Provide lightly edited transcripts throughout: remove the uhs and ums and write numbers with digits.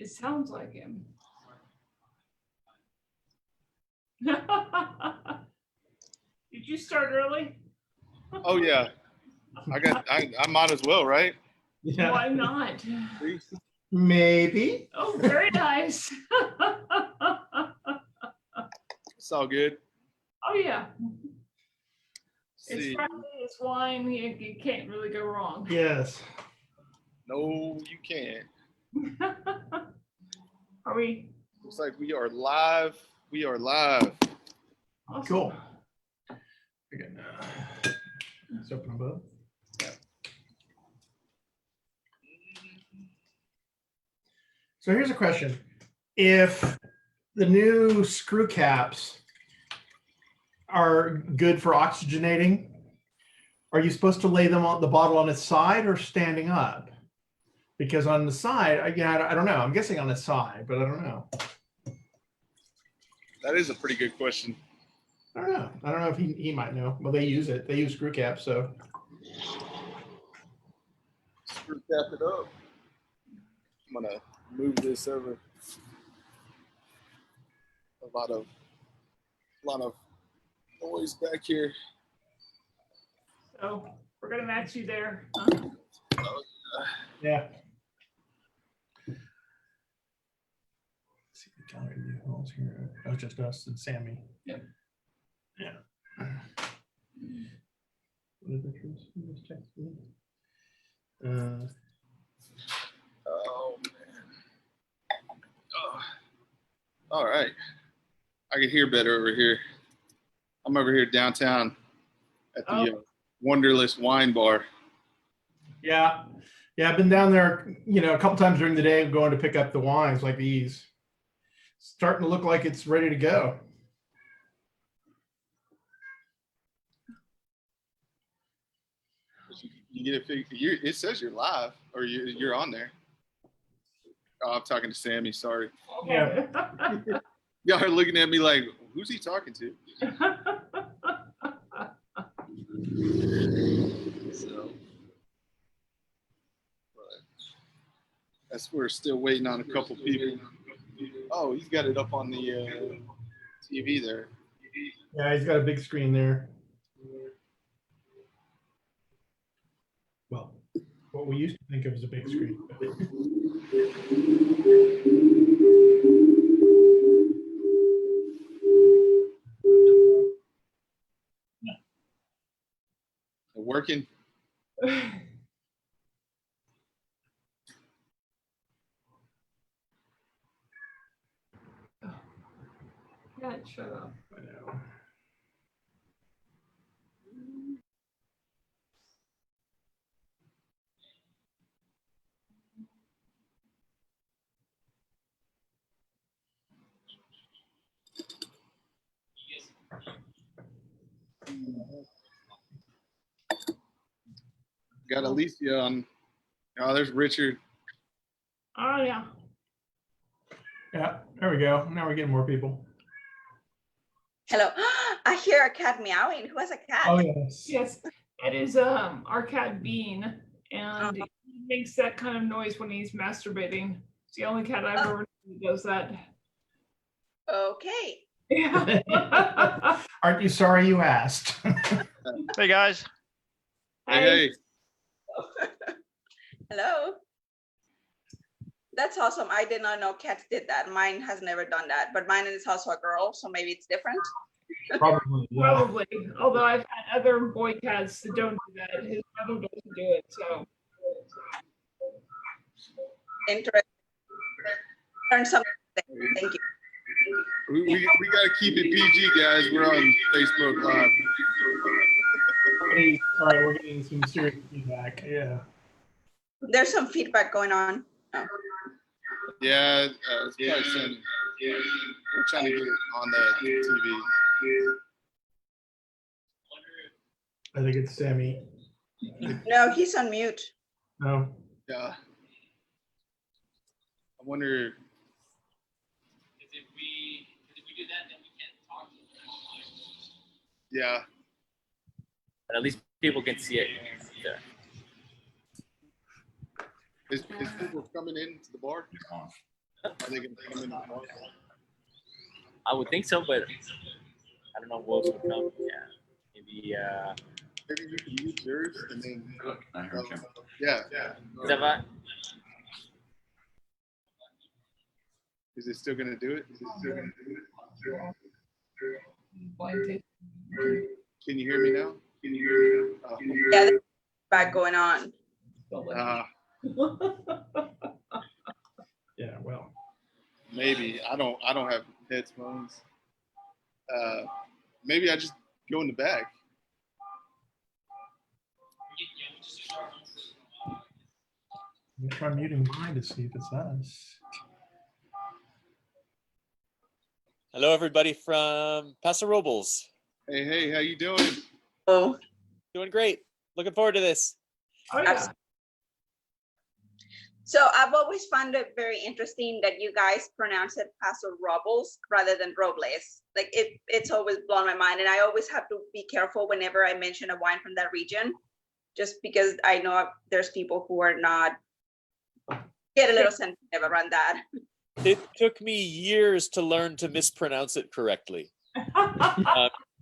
It sounds like him. Did you start early? Oh yeah, I might as well, right? Yeah. Why not? Maybe. Oh, very nice. It's all good. Oh yeah. It's See, Friday, it's wine. You can't really go wrong. Yes. no, you can't. Are we? Looks like we are live. We are live. Awesome. Cool. Again, let's open them both. So here's a question. If the new screw caps are good for oxygenating, are you supposed to lay them on the bottle on its side or standing up? Because on the side, I don't know. I'm guessing on its side, but I don't know. That is a pretty good question. I don't know. I don't know if he might know. Well, they use it. They use screw caps, so. Screw cap it up. I'm gonna move this over. A lot of noise back here. So we're gonna match you there. Huh? Yeah. Let's see the gallery view. Who's here? Oh, just us and Sammy. Yep. Yeah. What is the truth? Just check. Oh man. Oh. All right. I can hear better over here. I'm over here downtown at the Wanderlust Wine Bar. Yeah. Yeah, I've been down there, a couple times during the day going to pick up the wines like these. Starting to look like it's ready to go. You get it. It says you're live, or you're on there. Oh, I'm talking to Sammy. Sorry. Yeah. Y'all are looking at me like, who's he talking to? So, we're still waiting on a couple people. Oh, he's got it up on the TV there. Yeah, he's got a big screen there. Well, what we used to think of as a big screen. Working. God, shut up. I know. Got Alicia on. Oh, there's Richard. Oh yeah. Yeah, there we go. Now we're getting more people. Hello. I hear a cat meowing. Who has a cat? Oh, yes. Yes, it is our cat Bean, and he makes that kind of noise when he's masturbating. It's the only cat I've ever known who does that. Okay. Yeah. Aren't you sorry you asked? Hey guys. Hey. Hello. That's awesome. I did not know cats did that. Mine has never done that, but mine is also a girl, so maybe it's different. Probably. Yeah. Probably. Although I've had other boy cats that don't do that. His mother doesn't do it. So Interesting. Learn something. Thank you. We got to keep it PG, guys. We're on Facebook Live. Hey, all right, we're getting some serious feedback. Yeah. There's some feedback going on. Oh. Yeah, it's probably saying we're trying to get it on the TV. I think it's Sammy. No, he's on mute. No. Yeah. I wonder. If we do that, then we can't talk. Yeah. But at least people can see it. Yeah. Is people coming into the bar? Are they going to come in tomorrow? I would think so, but I don't know what else would come. Yeah, maybe. Maybe you can use yours and then. I heard you. Yeah. Is that right? Is it still going to do it? Blind taste. Can you hear me now? Yeah, there's back going on. Yeah, well, Maybe I don't have headphones. Maybe I just go in the back. I'm gonna try muting mine to see if it's us. Hello, everybody from Paso Robles. Hey, how you doing? Oh, Doing great. Looking forward to this. Oh, yeah. so I've always found it very interesting that you guys pronounce it Paso Robles rather than Robles. Like it's always blown my mind, and I always have to be careful whenever I mention a wine from that region, just because I know there's people who are not get a little sensitive around that. It took me years to learn to mispronounce it correctly.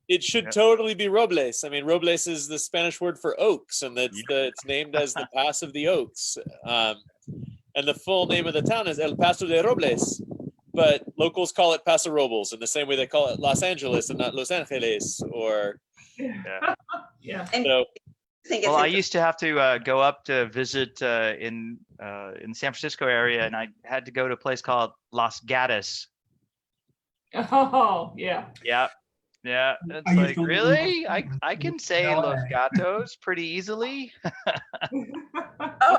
It should totally be Robles. I mean, Robles is the Spanish word for oaks, and it's named as the Pass of the Oaks. And the full name of the town is El Paso de Robles, but locals call it Paso Robles in the same way they call it Los Angeles and not Los Angeles. Or Yeah. And so. Well, I used to have to go up to visit in San Francisco area, and I had to go to a place called Los Gatos. Oh, yeah. Yeah. It's I used like, to live really? in- I can say LA. Los Gatos pretty easily. Oh,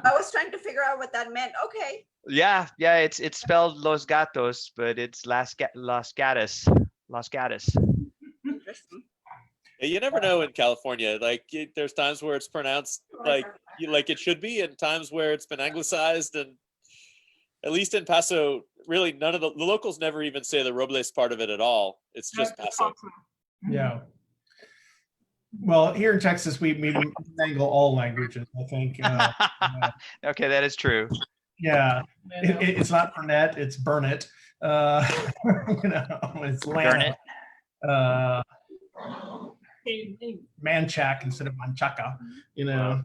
I was trying to figure out what that meant. Okay. Yeah. It's spelled Los Gatos, but it's Los Gatos. Los Gatos. Interesting. You never know in California. Like there's times where it's pronounced like it should be, and times where it's been anglicized. And at least in Paso, really none of the locals never even say the Robles part of it at all. It's just Paso. Yeah. Well, here in Texas, we mangle all languages, I think. Okay, that is true. Yeah. It's not Burnett, it's Burnett. It's Lana. Manchac instead of Manchaca, Yeah.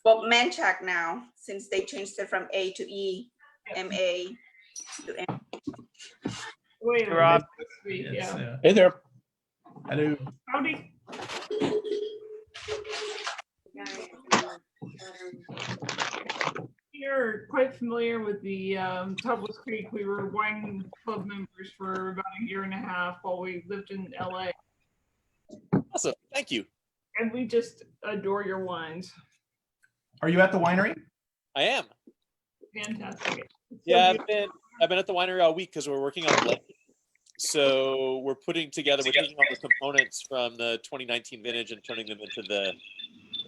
Well, Manchac now, since they changed it from A to E, M-A to M. Wait a Rob. minute. Yeah. Hey there. Hello. Howdy. You're quite familiar with the Tablas Creek. We were wine club members for about a year and a half while we lived in LA. Awesome. Thank you. And we just adore your wines. Are you at the winery? I am. Fantastic. Yeah, I've been at the winery all week because we're working on blending. So we're taking all the components from the 2019 vintage and turning them into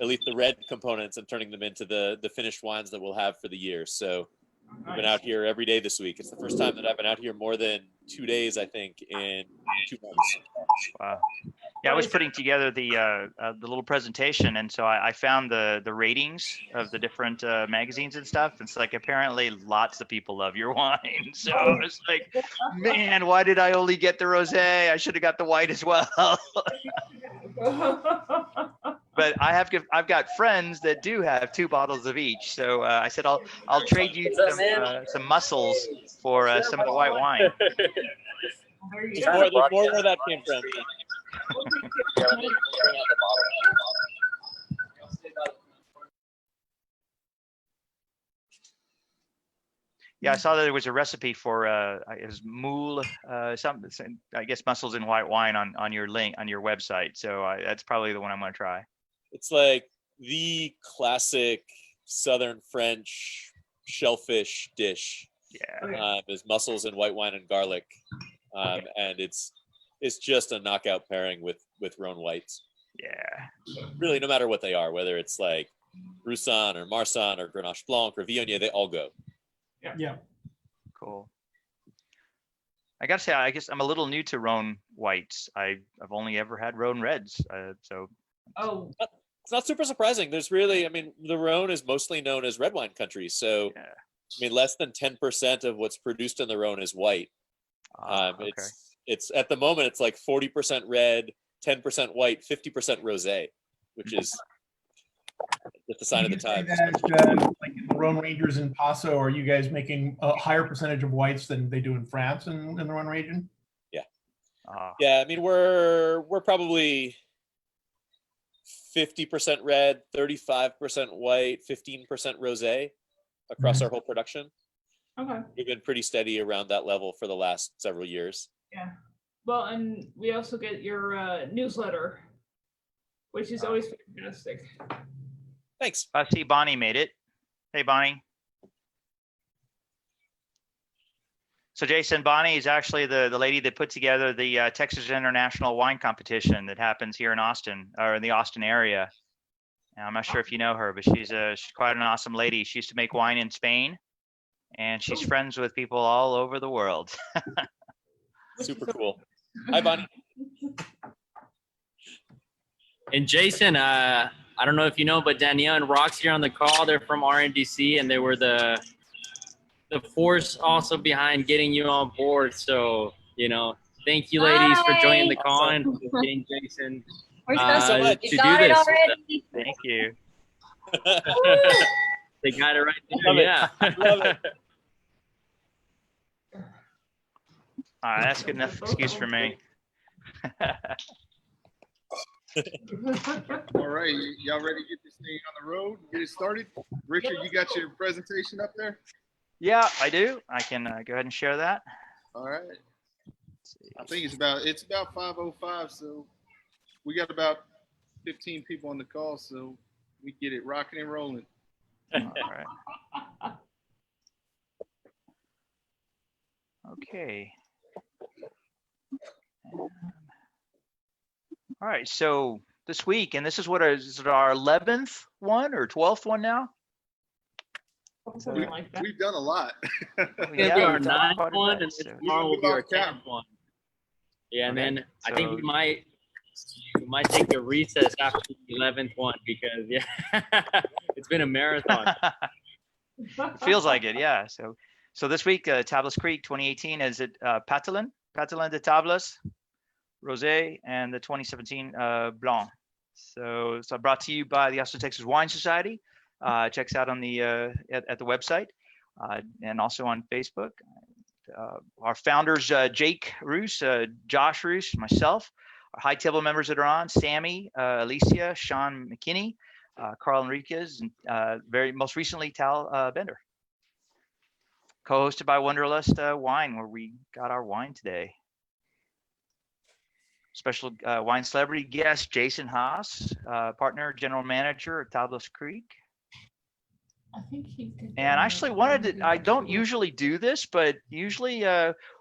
at least the red components, and turning them into the finished wines that we'll have for the year. So we've been out here every day this week. It's the first time that I've been out here more than 2 days, I think, in 2 months. Wow. Yeah, I was putting together the little presentation, and so I found the ratings of the different magazines and stuff. It's like apparently lots of people love your wine. So it's like, man, why did I only get the rosé? I should have got the white as well. But I've got friends that do have 2 bottles of each. So I said I'll trade you some mussels for some of the white wine. There's more where that came from. Yeah, I saw that there was a recipe for it was moule, something, I guess mussels in white wine on your link on your website. So that's probably the one I'm going to try. It's like the classic Southern French shellfish dish. Yeah. Is mussels and white wine and garlic, and it's just a knockout pairing with Rhone whites. Yeah. Really, no matter what they are, whether it's like Roussanne or Marsanne or Grenache Blanc or Viognier, they all go. Yeah. Cool. I gotta say, I guess I'm a little new to Rhone whites. I've only ever had Rhone reds. So. Oh. It's not super surprising. There's really, I mean, the Rhone is mostly known as red wine country. So I mean, less than 10% of what's produced in the Rhone is white. Okay. It's at the moment it's like 40% red, 10% white, 50% rosé, which is just a sign of the times. Like in the Rhone Rangers in Paso, are you guys making a higher percentage of whites than they do in France in the Rhone region? Yeah, I mean we're probably 50% red, 35% white, 15% rosé across our whole production. Okay. We've been pretty steady around that level for the last several years. Yeah. Well, and we also get your newsletter, which is always fantastic. Thanks. I see Bonnie made it. Hey, Bonnie. So Jason, Bonnie is actually the lady that put together the Texas International Wine Competition that happens here in Austin, or in the Austin area. Now, I'm not sure if you know her, but she's quite an awesome lady. She used to make wine in Spain, and she's friends with people all over the world. Super cool. Hi, Bonnie. And Jason, I don't know if you know, but Danielle and Roxy are on the call. They're from RNDC, and they were the force also behind getting you on board. So, thank you, ladies, for joining the call and getting Jason We're so much. to do this. Already. Thank you. They got it right there. Love it. Yeah. Love it. All right, that's good enough excuse for me. All right, y'all ready to get this thing on the road? Get it started. Richard, you got your presentation up there? Yeah, I do. I can go ahead and share that. All right. I think it's about 5:05, so we got about 15 people on the call, so we get it rocking and rolling. All right. Okay. All right. So this week, and this is is it our 11th one or 12th one now? Something like that. We've done a lot. It'll be our we've done ninth quite a one, bit, and so- tomorrow will be our We've lost 10th one. Yeah, and Okay, then I think so- we might take a recess after the 11th one because it's been a marathon. Feels like it, yeah. So this week, Tablas Creek 2018 is at Patelin de Tablas, Rosé, and the 2017 Blanc. So brought to you by the Austin, Texas Wine Society. Checks out on the at the website and also on Facebook. Our founders, Jake Roos, Josh Roos, myself, our high table members that are on, Sammy, Alicia, Sean McKinney, Carl Enriquez, and most recently, Tal Bender. Co-hosted by Wanderlust Wine, where we got our wine today. Special wine celebrity guest, Jason Haas, partner, general manager at Tablas Creek. I think he did. And I actually I don't usually do this, but usually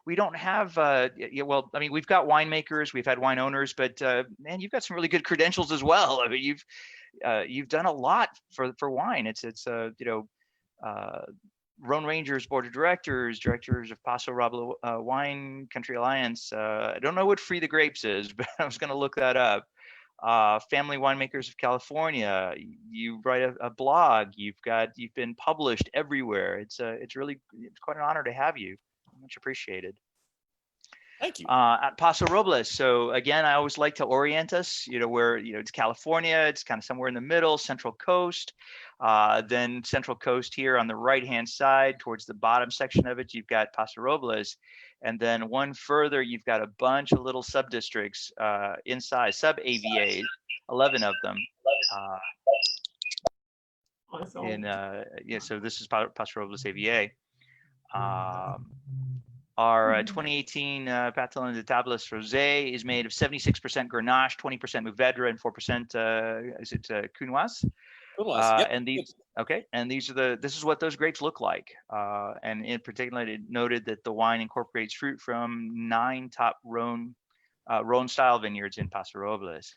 we don't have, well, I mean, we've got winemakers, we've had wine owners, but man, you've got some really good credentials as well. I mean, you've done a lot for wine. It's Rhone Rangers Board of Directors of Paso Robles Wine Country Alliance. I don't know what Free the Grapes is, but I was going to look that up. Family Winemakers of California. You write a blog. You've been published everywhere. It's quite an honor to have you. Much appreciated. Thank you. At Paso Robles. So again, I always like to orient us, where, it's California, it's kind of somewhere in the middle, Central Coast. Then Central Coast here on the right-hand side, towards the bottom section of it, you've got Paso Robles. And then one further, you've got a bunch of little sub-districts inside, sub-AVAs, 11 of them. So this is Paso Robles AVA. Our 2018 Patelin de Tablas Rosé is made of 76% Grenache, 20% Mourvedre, and 4% Cunoise. Yep. And this is what those grapes look like. And in particular, it noted that the wine incorporates fruit from 9 top Rhone style vineyards in Paso Robles.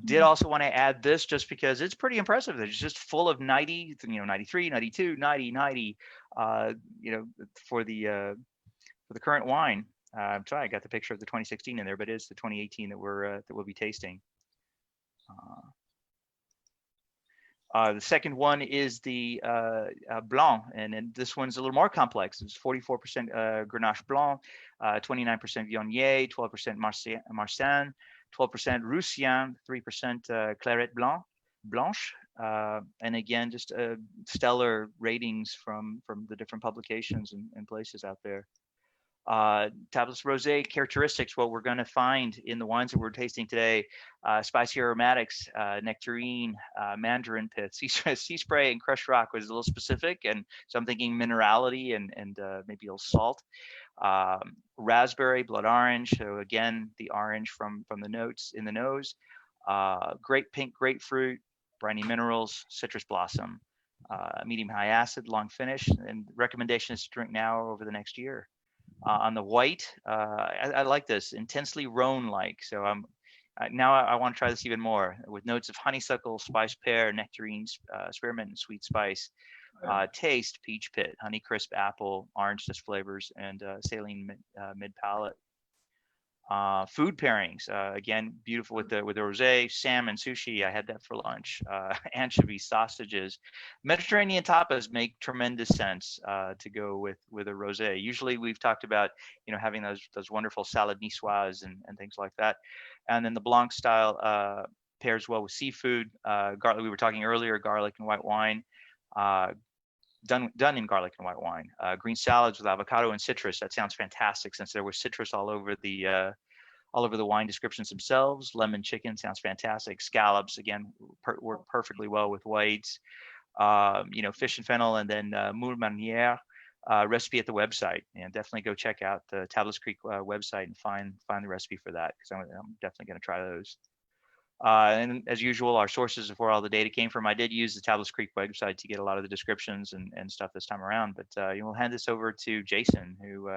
Did also want to add this just because it's pretty impressive. It's just full of 90, 93, 92, 90, 90, for the current wine. I'm sorry, I got the picture of the 2016 in there, but it's the 2018 that we'll be tasting. The second one is the Blanc, and this one's a little more complex. It's 44% Grenache Blanc, 29% Viognier, 12% Marsanne, 12% Roussien, 3% Claret Blanche, and again, just stellar ratings from the different publications and places out there. Tablas Rosé characteristics, what we're going to find in the wines that we're tasting today: spicy aromatics, nectarine, mandarin pith, sea spray, and crushed rock was a little specific, and so I'm thinking minerality and maybe a little salt. Raspberry, blood orange, so again the orange from the notes in the nose. Great pink grapefruit, briny minerals, citrus blossom, medium high acid, long finish, and recommendation is to drink now or over the next year. On the white, I like this, intensely Rhone-like. So now I want to try this even more, with notes of honeysuckle, spice pear, nectarines, spearmint, and sweet spice. Taste: peach pit, honey crisp apple, orange just flavors, and saline mid palate. Food pairings, again, beautiful with the rosé, salmon, sushi. I had that for lunch. Anchovy, sausages. Mediterranean tapas make tremendous sense to go with a rosé. Usually we've talked about, having those wonderful salad niçoise and things like that. And then the Blanc style pairs well with seafood. Garlic, we were talking earlier, garlic and white wine. Done in garlic and white wine. Green salads with avocado and citrus. That sounds fantastic, since there was citrus all over the wine descriptions themselves. Lemon chicken sounds fantastic. Scallops, again, work perfectly well with whites. Fish and fennel, and then moule marinière. Recipe at the website, and definitely go check out the Tablas Creek website and find the recipe for that, because I'm definitely going to try those. And as usual, our sources of where all the data came from. I did use the Tablas Creek website to get a lot of the descriptions and stuff this time around, but we'll hand this over to Jason, who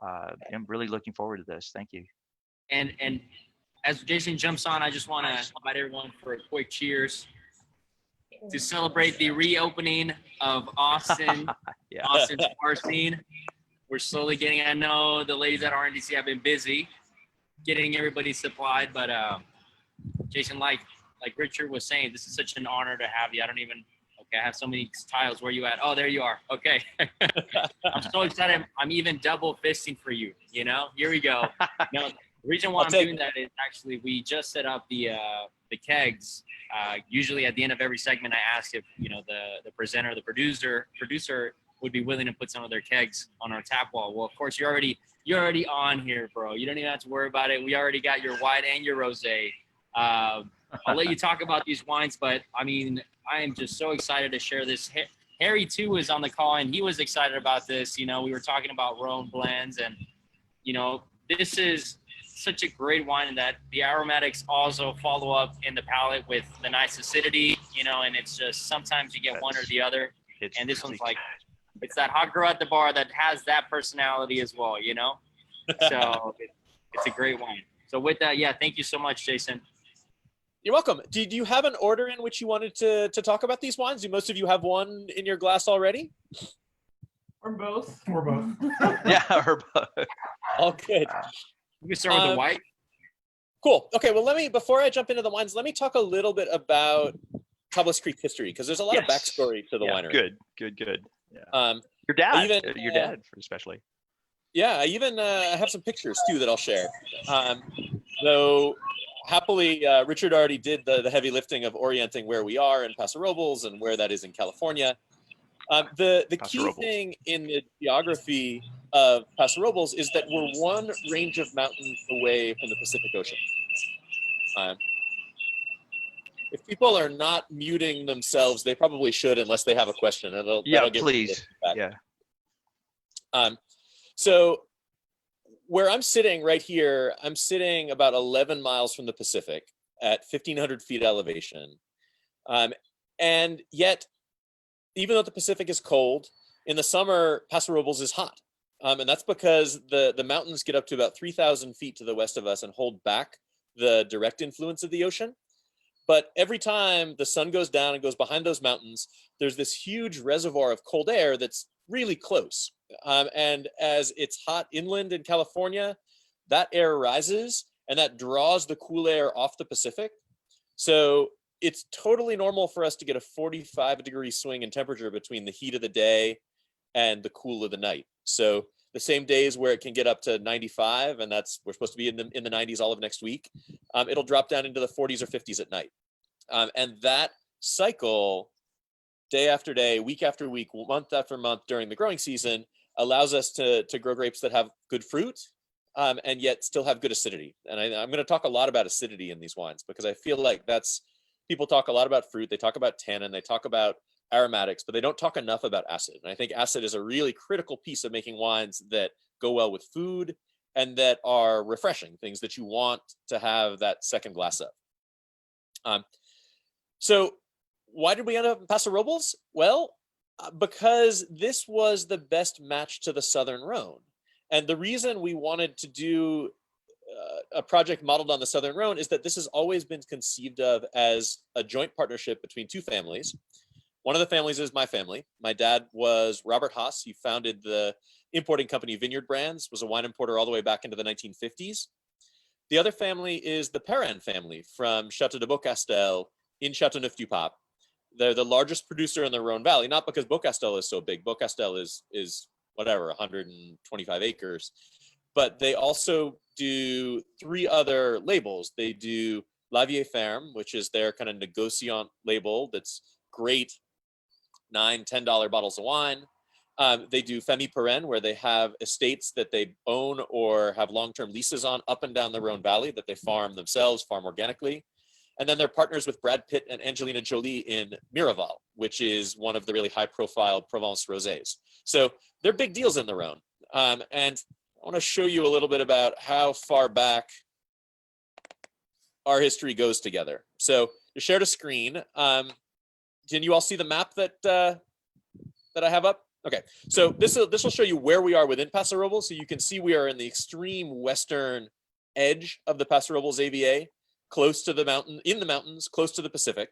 I'm really looking forward to this. Thank you. And as Jason jumps on, I just want to invite everyone for a quick cheers to celebrate the reopening of Austin, Yeah. Austin's bar scene. We're slowly getting, I know the ladies at RNDC have been busy getting everybody supplied, but Jason, like Richard was saying, this is such an honor to have you. I have so many tiles. Where you at? Oh, there you are. Okay. I'm so excited. I'm even double fisting for you. Here we go. The reason why I'm doing that is actually we just set up the kegs. Usually at the end of every segment, I ask if the presenter, the producer would be willing to put some of their kegs on our tap wall. Well, of course, you're already on here, bro. You don't even have to worry about it. We already got your white and your rosé. I'll let you talk about these wines, but I am just so excited to share this. Harry too was on the call, and he was excited about this. We were talking about Rhone blends, and this is such a great wine in that the aromatics also follow up in the palate with the nice acidity, and it's just sometimes you get one or the other. And this one's like, it's that hot girl at the bar that has that personality as well, So it's a great wine. So with that, yeah, thank you so much, Jason. You're welcome. Did you have an order in which you wanted to talk about these wines? Do most of you have one in your glass already? Or both. Or both. Yeah, or both. All good. We can start with the white. Cool. Okay, well, before I jump into the wines, let me talk a little bit about Tablas Creek history, because there's a lot of backstory to the winery. Good. Yeah. Your dad, especially. Yeah, I even have some pictures too that I'll share. Though happily, Richard already did the heavy lifting of orienting where we are in Paso Robles and where that is in California. The key thing in the geography of Paso Robles is that we're one range of mountains away from the Pacific Ocean. If people are not muting themselves, they probably should, unless they have a question. That'll get please. Yeah. So where I'm sitting right here, I'm sitting about 11 miles from the Pacific at 1,500 feet elevation. And yet, even though the Pacific is cold, in the summer, Paso Robles is hot. And that's because the mountains get up to about 3,000 feet to the west of us and hold back the direct influence of the ocean. But every time the sun goes down and goes behind those mountains, there's this huge reservoir of cold air that's really close. And as it's hot inland in California, that air rises and that draws the cool air off the Pacific. So it's totally normal for us to get a 45-degree swing in temperature between the heat of the day and the cool of the night. So the same days where it can get up to 95, and we're supposed to be in the 90s all of next week, it'll drop down into the 40s or 50s at night. And that cycle, day after day, week after week, month after month during the growing season, allows us to grow grapes that have good fruit, and yet still have good acidity. And I'm going to talk a lot about acidity in these wines, because I feel like people talk a lot about fruit, they talk about tannin, they talk about aromatics, but they don't talk enough about acid. And I think acid is a really critical piece of making wines that go well with food and that are refreshing, things that you want to have that second glass of. So why did we end up in Paso Robles? Well, because this was the best match to the Southern Rhone. And the reason we wanted to do a project modeled on the Southern Rhone is that this has always been conceived of as a joint partnership between two families. One of the families is my family. My dad was Robert Haas. He founded the importing company Vineyard Brands, was a wine importer all the way back into the 1950s. The other family is the Perrin family from Chateau de Beaucastel in Châteauneuf-du-Pape. They're the largest producer in the Rhone Valley, not because Beaucastel is so big. Beaucastel is whatever, 125 acres. But they also do 3 other labels. They do La Vieille Ferme, which is their kind of negociant label that's great, $9, $10 bottles of wine. They do Famille Perrin, where they have estates that they own or have long-term leases on up and down the Rhone Valley that they farm themselves, farm organically. And then they're partners with Brad Pitt and Angelina Jolie in Miraval, which is one of the really high-profile Provence rosés. So they're big deals in the Rhone. And I want to show you a little bit about how far back our history goes together. So I shared a screen. Can you all see the map that I have up? Okay, so this will show you where we are within Paso Robles. So you can see we are in the extreme western edge of the Paso Robles AVA, close to the mountain, in the mountains, close to the Pacific.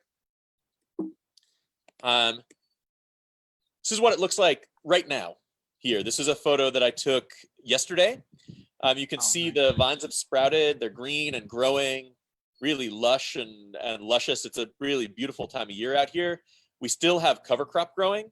This is what it looks like right now here. This is a photo that I took yesterday. You can see the vines have sprouted. They're green and growing, really lush and luscious. It's a really beautiful time of year out here. We still have cover crop growing.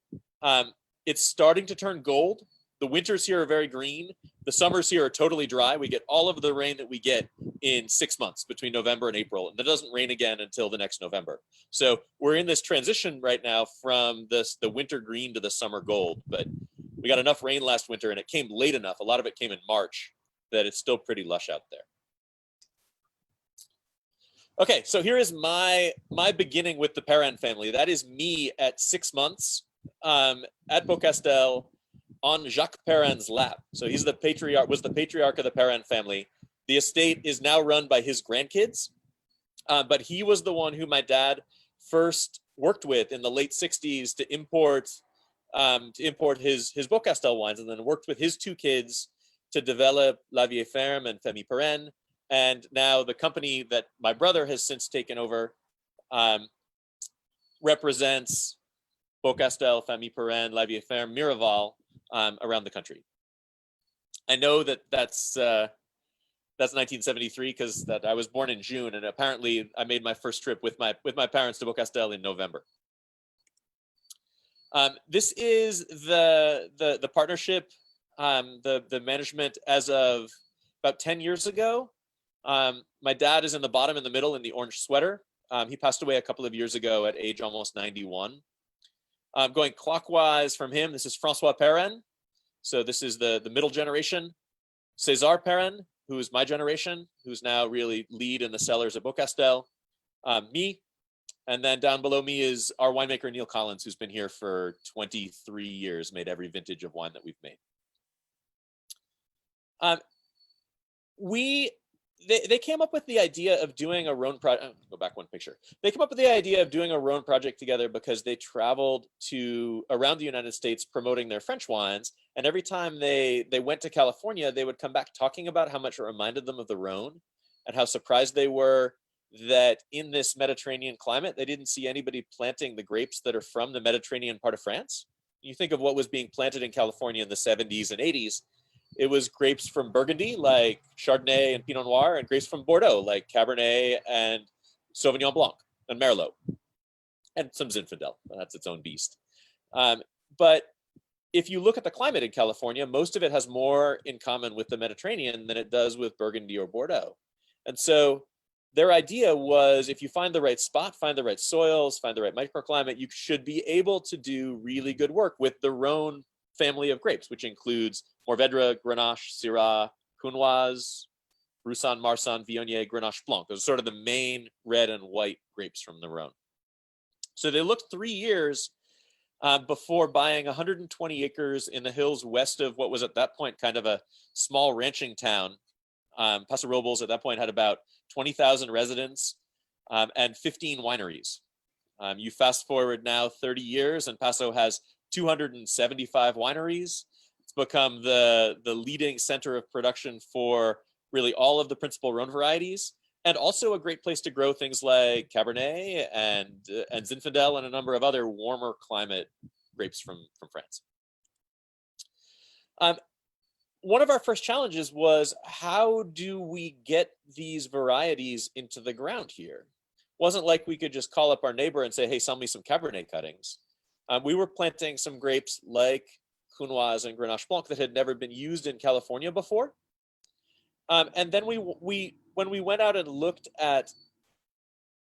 It's starting to turn gold. The winters here are very green. The summers here are totally dry. We get all of the rain that we get in 6 months between November and April, and it doesn't rain again until the next November. So we're in this transition right now from the winter green to the summer gold, but we got enough rain last winter and it came late enough. A lot of it came in March that it's still pretty lush out there. Okay, so here is my beginning with the Perrin family. That is me at 6 months at Beaucastel on Jacques Perrin's lap. So he's was the patriarch of the Perrin family. The estate is now run by his grandkids, but he was the one who my dad first worked with in the late 60s to import his Beaucastel wines, and then worked with his 2 kids to develop La Vieille Ferme and Famille Perrin. And now the company that my brother has since taken over represents Beaucastel, Famille Perrin, La Vieille Ferme, Miraval around the country. I know that's 1973 because I was born in June, and apparently I made my first trip with my parents to Beaucastel in November. This is the partnership, the management as of about 10 years ago. My dad is in the bottom, in the middle, in the orange sweater. He passed away a couple of years ago at age almost 91. Going clockwise from him, this is François Perrin. So this is the middle generation. César Perrin, who is my generation, who's now really lead in the cellars at Beaucastel. Me. And then down below me is our winemaker, Neil Collins, who's been here for 23 years, made every vintage of wine that we've made. They came up with the idea of doing a Rhone project. Go back one picture. They came up with the idea of doing a Rhone project together because they traveled around the United States promoting their French wines. And every time they went to California, they would come back talking about how much it reminded them of the Rhone and how surprised they were that in this Mediterranean climate, they didn't see anybody planting the grapes that are from the Mediterranean part of France. You think of what was being planted in California in the 70s and 80s. It was grapes from Burgundy, like Chardonnay and Pinot Noir, and grapes from Bordeaux, like Cabernet and Sauvignon Blanc. and Merlot, and some Zinfandel. That's its own beast. But if you look at the climate in California, most of it has more in common with the Mediterranean than it does with Burgundy or Bordeaux. And so their idea was, if you find the right spot, find the right soils, find the right microclimate, you should be able to do really good work with the Rhone family of grapes, which includes Mourvèdre, Grenache, Syrah, Counoise, Roussanne, Marsanne, Viognier, Grenache Blanc. Those are sort of the main red and white grapes from the Rhone. So they looked 3 years before buying 120 acres in the hills west of what was at that point kind of a small ranching town. Paso Robles at that point had about 20,000 residents and 15 wineries. You fast forward now 30 years and Paso has 275 wineries. It's become the leading center of production for really all of the principal Rhone varieties, and also a great place to grow things like Cabernet and Zinfandel and a number of other warmer climate grapes from France. One of our first challenges was, how do we get these varieties into the ground here? It wasn't like we could just call up our neighbor and say, hey, sell me some Cabernet cuttings. We were planting some grapes like Counoise and Grenache Blanc that had never been used in California before. And then when we went out and looked at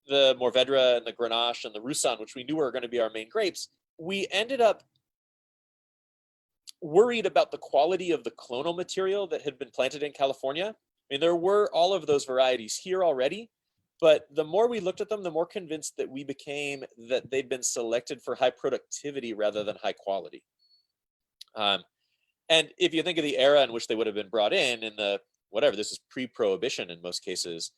the Mourvèdre and the Grenache and the Roussanne, which we knew were going to be our main grapes, we ended up worried about the quality of the clonal material that had been planted in California. I mean, there were all of those varieties here already, but the more we looked at them, the more convinced that we became that they'd been selected for high productivity rather than high quality. And if you think of the era in which they would have been brought in the, whatever, this is pre-prohibition in most cases,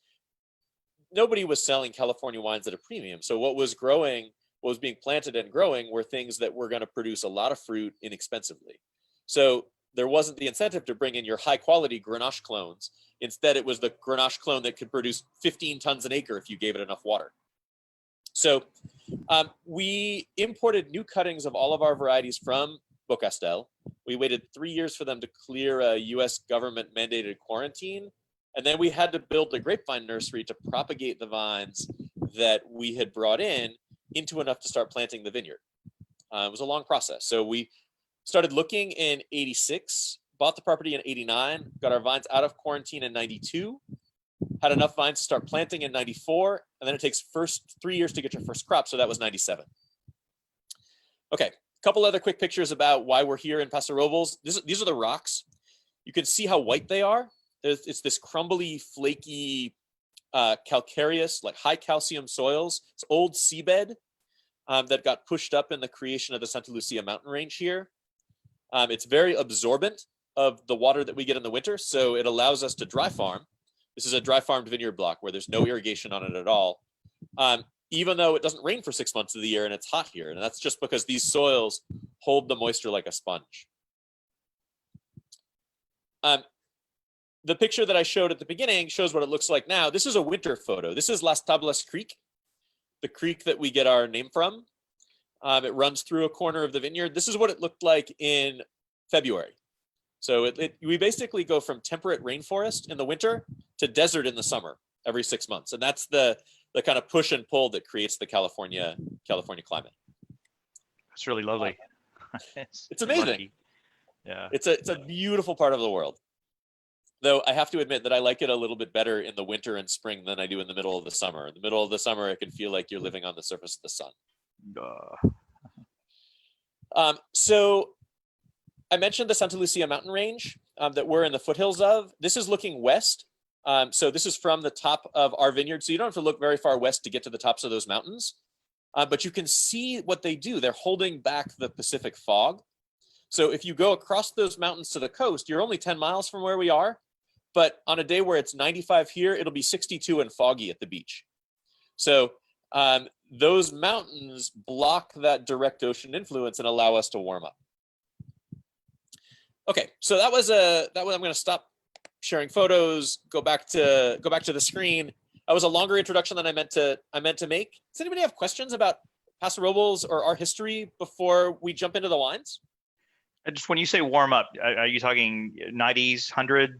nobody was selling California wines at a premium. So what was growing, what was being planted and growing were things that were going to produce a lot of fruit inexpensively. So there wasn't the incentive to bring in your high quality Grenache clones. Instead, it was the Grenache clone that could produce 15 tons an acre if you gave it enough water. So we imported new cuttings of all of our varieties from Beaucastel. We waited 3 years for them to clear a US government mandated quarantine. And then we had to build a grapevine nursery to propagate the vines that we had brought in into enough to start planting the vineyard. It was a long process. So we started looking in 86, bought the property in 89, got our vines out of quarantine in 92, had enough vines to start planting in 94, and then it takes 3 years to get your first crop. So that was 97. Okay, a couple other quick pictures about why we're here in Paso Robles. These are the rocks. You can see how white they are. It's this crumbly, flaky, calcareous, like high calcium soils. It's old seabed that got pushed up in the creation of the Santa Lucia mountain range here. It's very absorbent of the water that we get in the winter, so it allows us to dry farm. This is a dry farmed vineyard block where there's no irrigation on it at all, even though it doesn't rain for 6 months of the year and it's hot here. And that's just because these soils hold the moisture like a sponge. The picture that I showed at the beginning shows what it looks like now. This is a winter photo. This is Las Tablas Creek, the creek that we get our name from. It runs through a corner of the vineyard. This is what it looked like in February. So we basically go from temperate rainforest in the winter to desert in the summer every 6 months. And that's the kind of push and pull that creates the California climate. It's really lovely. It's amazing. Lucky. Yeah. It's a beautiful part of the world. Though I have to admit that I like it a little bit better in the winter and spring than I do in the middle of the summer. In the middle of the summer, it can feel like you're living on the surface of the sun. So I mentioned the Santa Lucia mountain range that we're in the foothills of. This is looking west. So this is from the top of our vineyard. So you don't have to look very far west to get to the tops of those mountains. But you can see what they do. They're holding back the Pacific fog. So if you go across those mountains to the coast, you're only 10 miles from where we are. But on a day where it's 95 here, it'll be 62 and foggy at the beach. So those mountains block that direct ocean influence and allow us to warm up. Okay, so that was I'm going to stop sharing photos. Go back to the screen. That was a longer introduction than I meant to make. Does anybody have questions about Paso Robles or our history before we jump into the wines? Just when you say warm up, are you talking 90s, 100?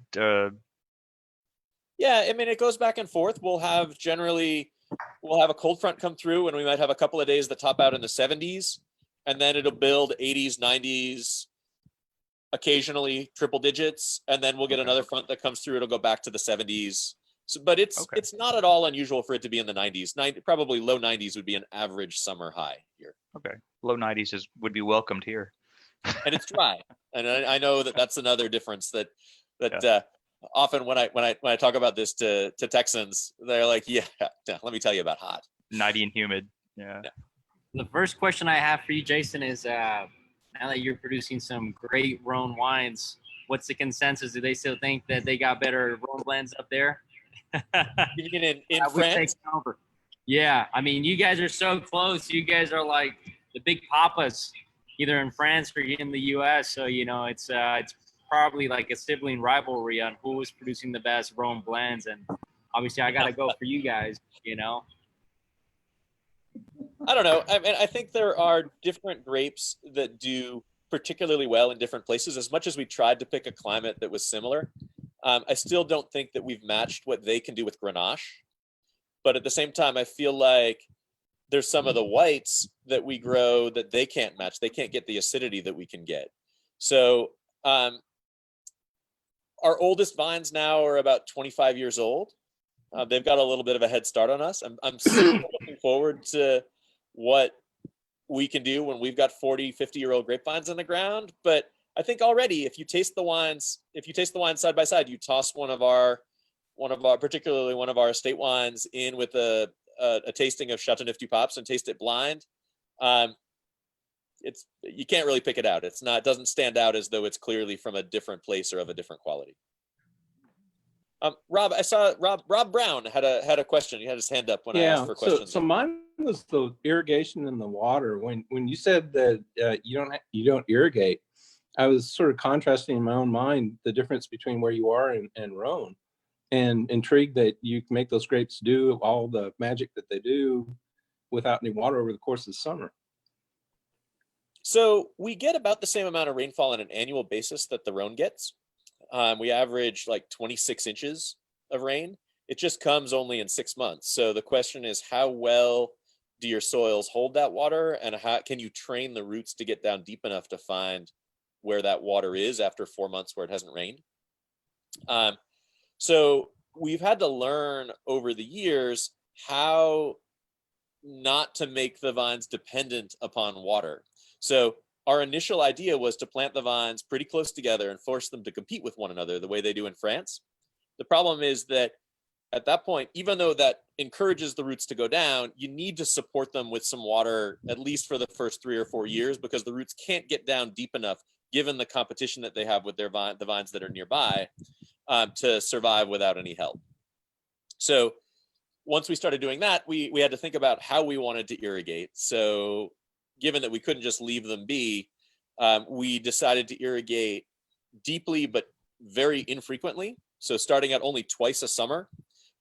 Yeah, I mean, it goes back and forth. We'll have generally we'll have a cold front come through, and we might have a couple of days that top out in the 70s, and then it'll build 80s, 90s, occasionally triple digits, and then we'll get another front that comes through. It'll go back to the 70s. So, but it's not at all unusual for it to be in the 90s. Probably low 90s would be an average summer high here. Okay, low 90s would be welcomed here. And it's dry, and I know that's another difference that often when I talk about this to Texans, they're like, yeah, let me tell you about hot. 90 and humid. Yeah. The first question I have for you, Jason, is now that you're producing some great Rhone wines, what's the consensus? Do they still think that they got better Rhone blends up there? You mean in France? Yeah, I mean, you guys are so close. You guys are like the big papas, either in France or in the U.S. So it's probably like a sibling rivalry on who is producing the best Rhone blends, and obviously I gotta go for you guys. I don't know. I mean, I think there are different grapes that do particularly well in different places. As much as we tried to pick a climate that was similar, I still don't think that we've matched what they can do with Grenache. But at the same time, I feel like there's some of the whites that we grow that they can't match. They can't get the acidity that we can get. So our oldest vines now are about 25 years old. They've got a little bit of a head start on us. I'm super looking forward to what we can do when we've got 40, 50-year-old grapevines in the ground. But I think already, if you taste the wines side by side, you toss one of our particularly one of our estate wines in with a tasting of Chateauneuf du Pape's and taste it blind. You can't really pick it out. It doesn't stand out as though it's clearly from a different place or of a different quality. Rob, I saw Rob Brown had a question. He had his hand up when I asked for questions. So mine was the irrigation in the water. When you said that you don't irrigate, I was sort of contrasting in my own mind the difference between where you are and Rhone, and intrigued that you can make those grapes do all the magic that they do without any water over the course of the summer. So we get about the same amount of rainfall on an annual basis that the Rhone gets. We average like 26 inches of rain. It just comes only in 6 months. So the question is, how well do your soils hold that water, and how can you train the roots to get down deep enough to find where that water is after 4 months where it hasn't rained? So we've had to learn over the years how not to make the vines dependent upon water. So our initial idea was to plant the vines pretty close together and force them to compete with one another the way they do in France. The problem is that at that point, even though that encourages the roots to go down, you need to support them with some water, at least for the first 3 or 4 years, because the roots can't get down deep enough, given the competition that they have with the vines that are nearby, to survive without any help. So once we started doing that, we had to think about how we wanted to irrigate. So given that we couldn't just leave them be, we decided to irrigate deeply but very infrequently. So starting out only twice a summer,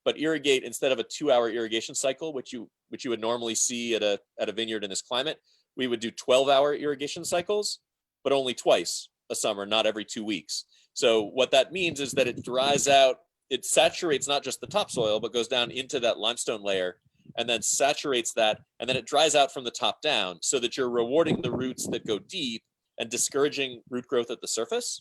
but irrigate instead of a 2-hour irrigation cycle, which you would normally see at a vineyard in this climate, we would do 12-hour irrigation cycles, but only twice a summer, not every 2 weeks. So what that means is that it dries out, it saturates not just the topsoil, but goes down into that limestone layer and then saturates that, and then it dries out from the top down, so that you're rewarding the roots that go deep and discouraging root growth at the surface.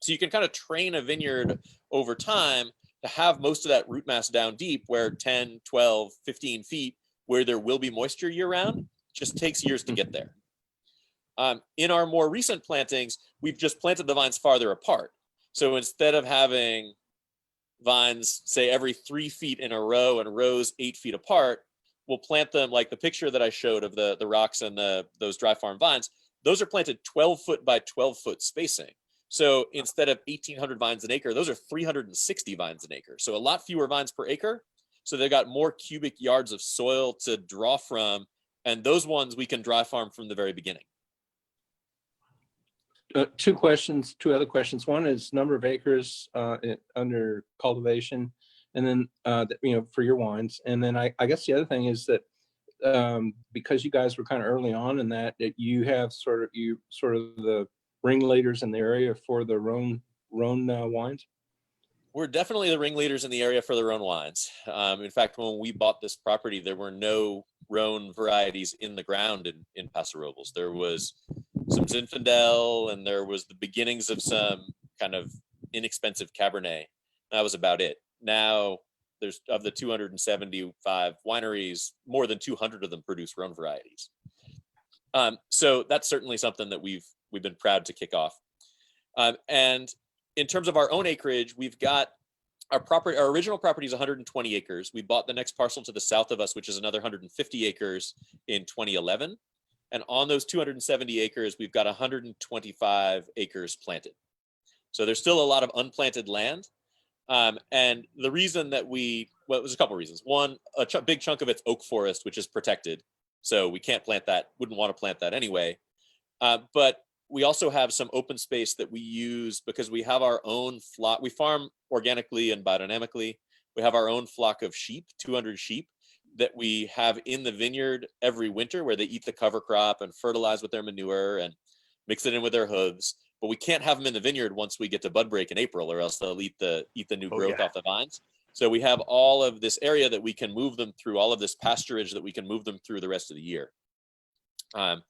So you can kind of train a vineyard over time to have most of that root mass down deep, where 10, 12, 15 feet, where there will be moisture year round. Just takes years to get there. In our more recent plantings, we've just planted the vines farther apart. So instead of having vines, say, every 3 feet in a row and rows 8 feet apart, we'll plant them like the picture that I showed of the rocks and those dry farm vines. Those are planted 12 foot by 12 foot spacing. So instead of 1,800 vines an acre, those are 360 vines an acre. So a lot fewer vines per acre. So they've got more cubic yards of soil to draw from. And those ones we can dry farm from the very beginning. Two other questions. One is number of acres under cultivation, and then for your wines. And then I guess the other thing is that because you guys were kind of early on in that you have sort of the ringleaders in the area for the Rhone wines. We're definitely the ringleaders in the area for the Rhone wines. In fact, when we bought this property, there were no Rhone varieties in the ground in Paso Robles. There was some Zinfandel, and there was the beginnings of some kind of inexpensive Cabernet. That was about it. Now, there's of the 275 wineries, more than 200 of them produce Rhone varieties. So that's certainly something that we've been proud to kick off. And in terms of our own acreage, we've got our original property is 120 acres. We bought the next parcel to the south of us, which is another 150 acres in 2011. And on those 270 acres, we've got 125 acres planted. So there's still a lot of unplanted land. And the reason that it was a couple of reasons. One, a big chunk of it's oak forest, which is protected. So we can't plant that, wouldn't want to plant that anyway. But we also have some open space that we use because we have our own flock. We farm organically and biodynamically. We have our own flock of sheep, 200 sheep, that we have in the vineyard every winter, where they eat the cover crop and fertilize with their manure and mix it in with their hooves. But we can't have them in the vineyard once we get to bud break in April, or else they'll eat the new growth off the vines. So we have all of this area that we can move them through, all of this pasturage that we can move them through the rest of the year. I'm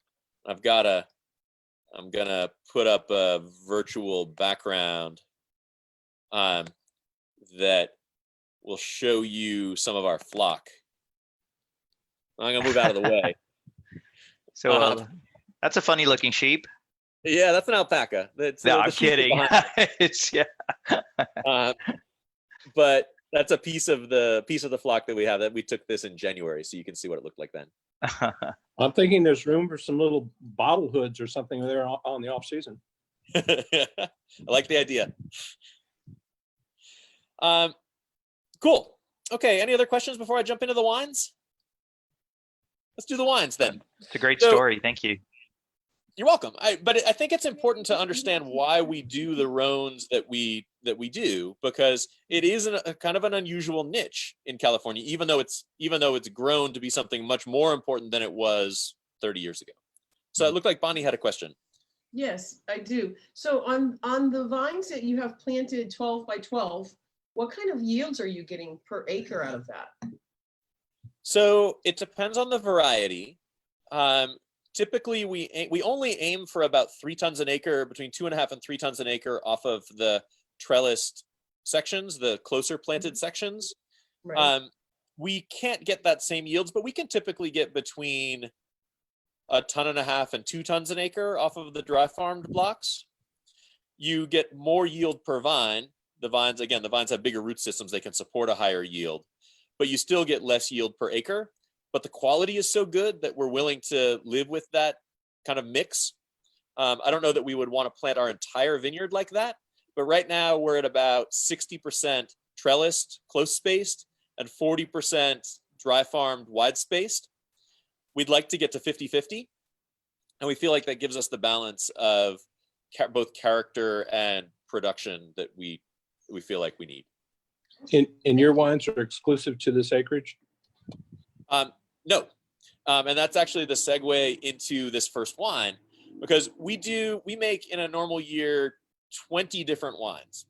gonna put up a virtual background that will show you some of our flock. I'm gonna move out of the way. So that's a funny looking sheep. Yeah, that's an alpaca. No, I'm kidding. But that's a piece of the flock that we have. That we took this in January, so you can see what it looked like then. I'm thinking there's room for some little bottle hoods or something there on the off season. I like the idea. Cool. Okay. Any other questions before I jump into the wines? Let's do the wines then. It's a great story. Thank you. You're welcome. But I think it's important to understand why we do the Rhones that we do, because it is a kind of an unusual niche in California, even though it's grown to be something much more important than it was 30 years ago. So it looked like Bonnie had a question. Yes, I do. So on the vines that you have planted 12 by 12, what kind of yields are you getting per acre out of that? So it depends on the variety. Typically, we only aim for about 3 tons an acre, between 2.5 and 3 tons an acre off of the trellised sections, the closer planted sections. Right. We can't get that same yields, but we can typically get between 1.5 tons and 2 tons an acre off of the dry farmed blocks. You get more yield per vine. The vines have bigger root systems. They can support a higher yield, but you still get less yield per acre. But the quality is so good that we're willing to live with that kind of mix. I don't know that we would want to plant our entire vineyard like that, but right now we're at about 60% trellised, close spaced, and 40% dry farmed, wide spaced. We'd like to get to 50-50. And we feel like that gives us the balance of both character and production that we feel like we need. And your wines are exclusive to this acreage? No. And that's actually the segue into this first wine, because we make in a normal year 20 different wines.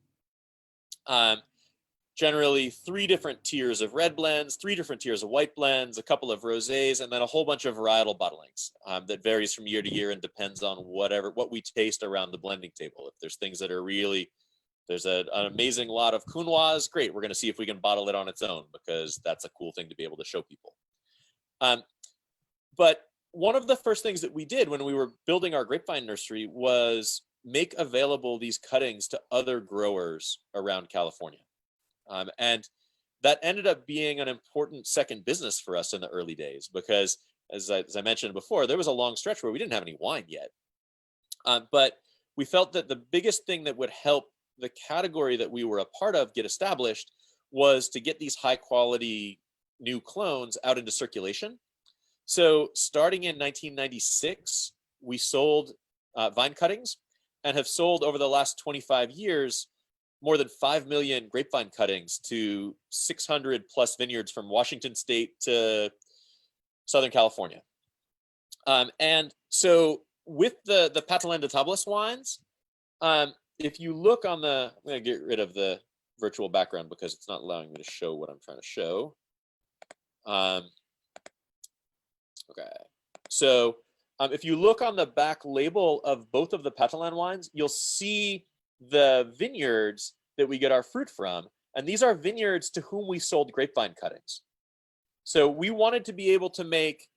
Generally 3 different tiers of red blends, 3 different tiers of white blends, a couple of rosés, and then a whole bunch of varietal bottlings that varies from year to year and depends on what we taste around the blending table. If there's things that are there's an amazing lot of Counoise, great. We're going to see if we can bottle it on its own, because that's a cool thing to be able to show people. But one of the first things that we did when we were building our grapevine nursery was make available these cuttings to other growers around California. And that ended up being an important second business for us in the early days, because as I mentioned before, there was a long stretch where we didn't have any wine yet. But we felt that the biggest thing that would help the category that we were a part of get established was to get these high quality new clones out into circulation. So starting in 1996, we sold vine cuttings and have sold over the last 25 years more than 5 million grapevine cuttings to 600 plus vineyards from Washington State to Southern California. And so with the Patalenda Tablas wines, if you look on I'm going to get rid of the virtual background because it's not allowing me to show what I'm trying to show. Okay, so if you look on the back label of both of the Patalan wines, you'll see the vineyards that we get our fruit from. And these are vineyards to whom we sold grapevine cuttings. So we wanted to be able to make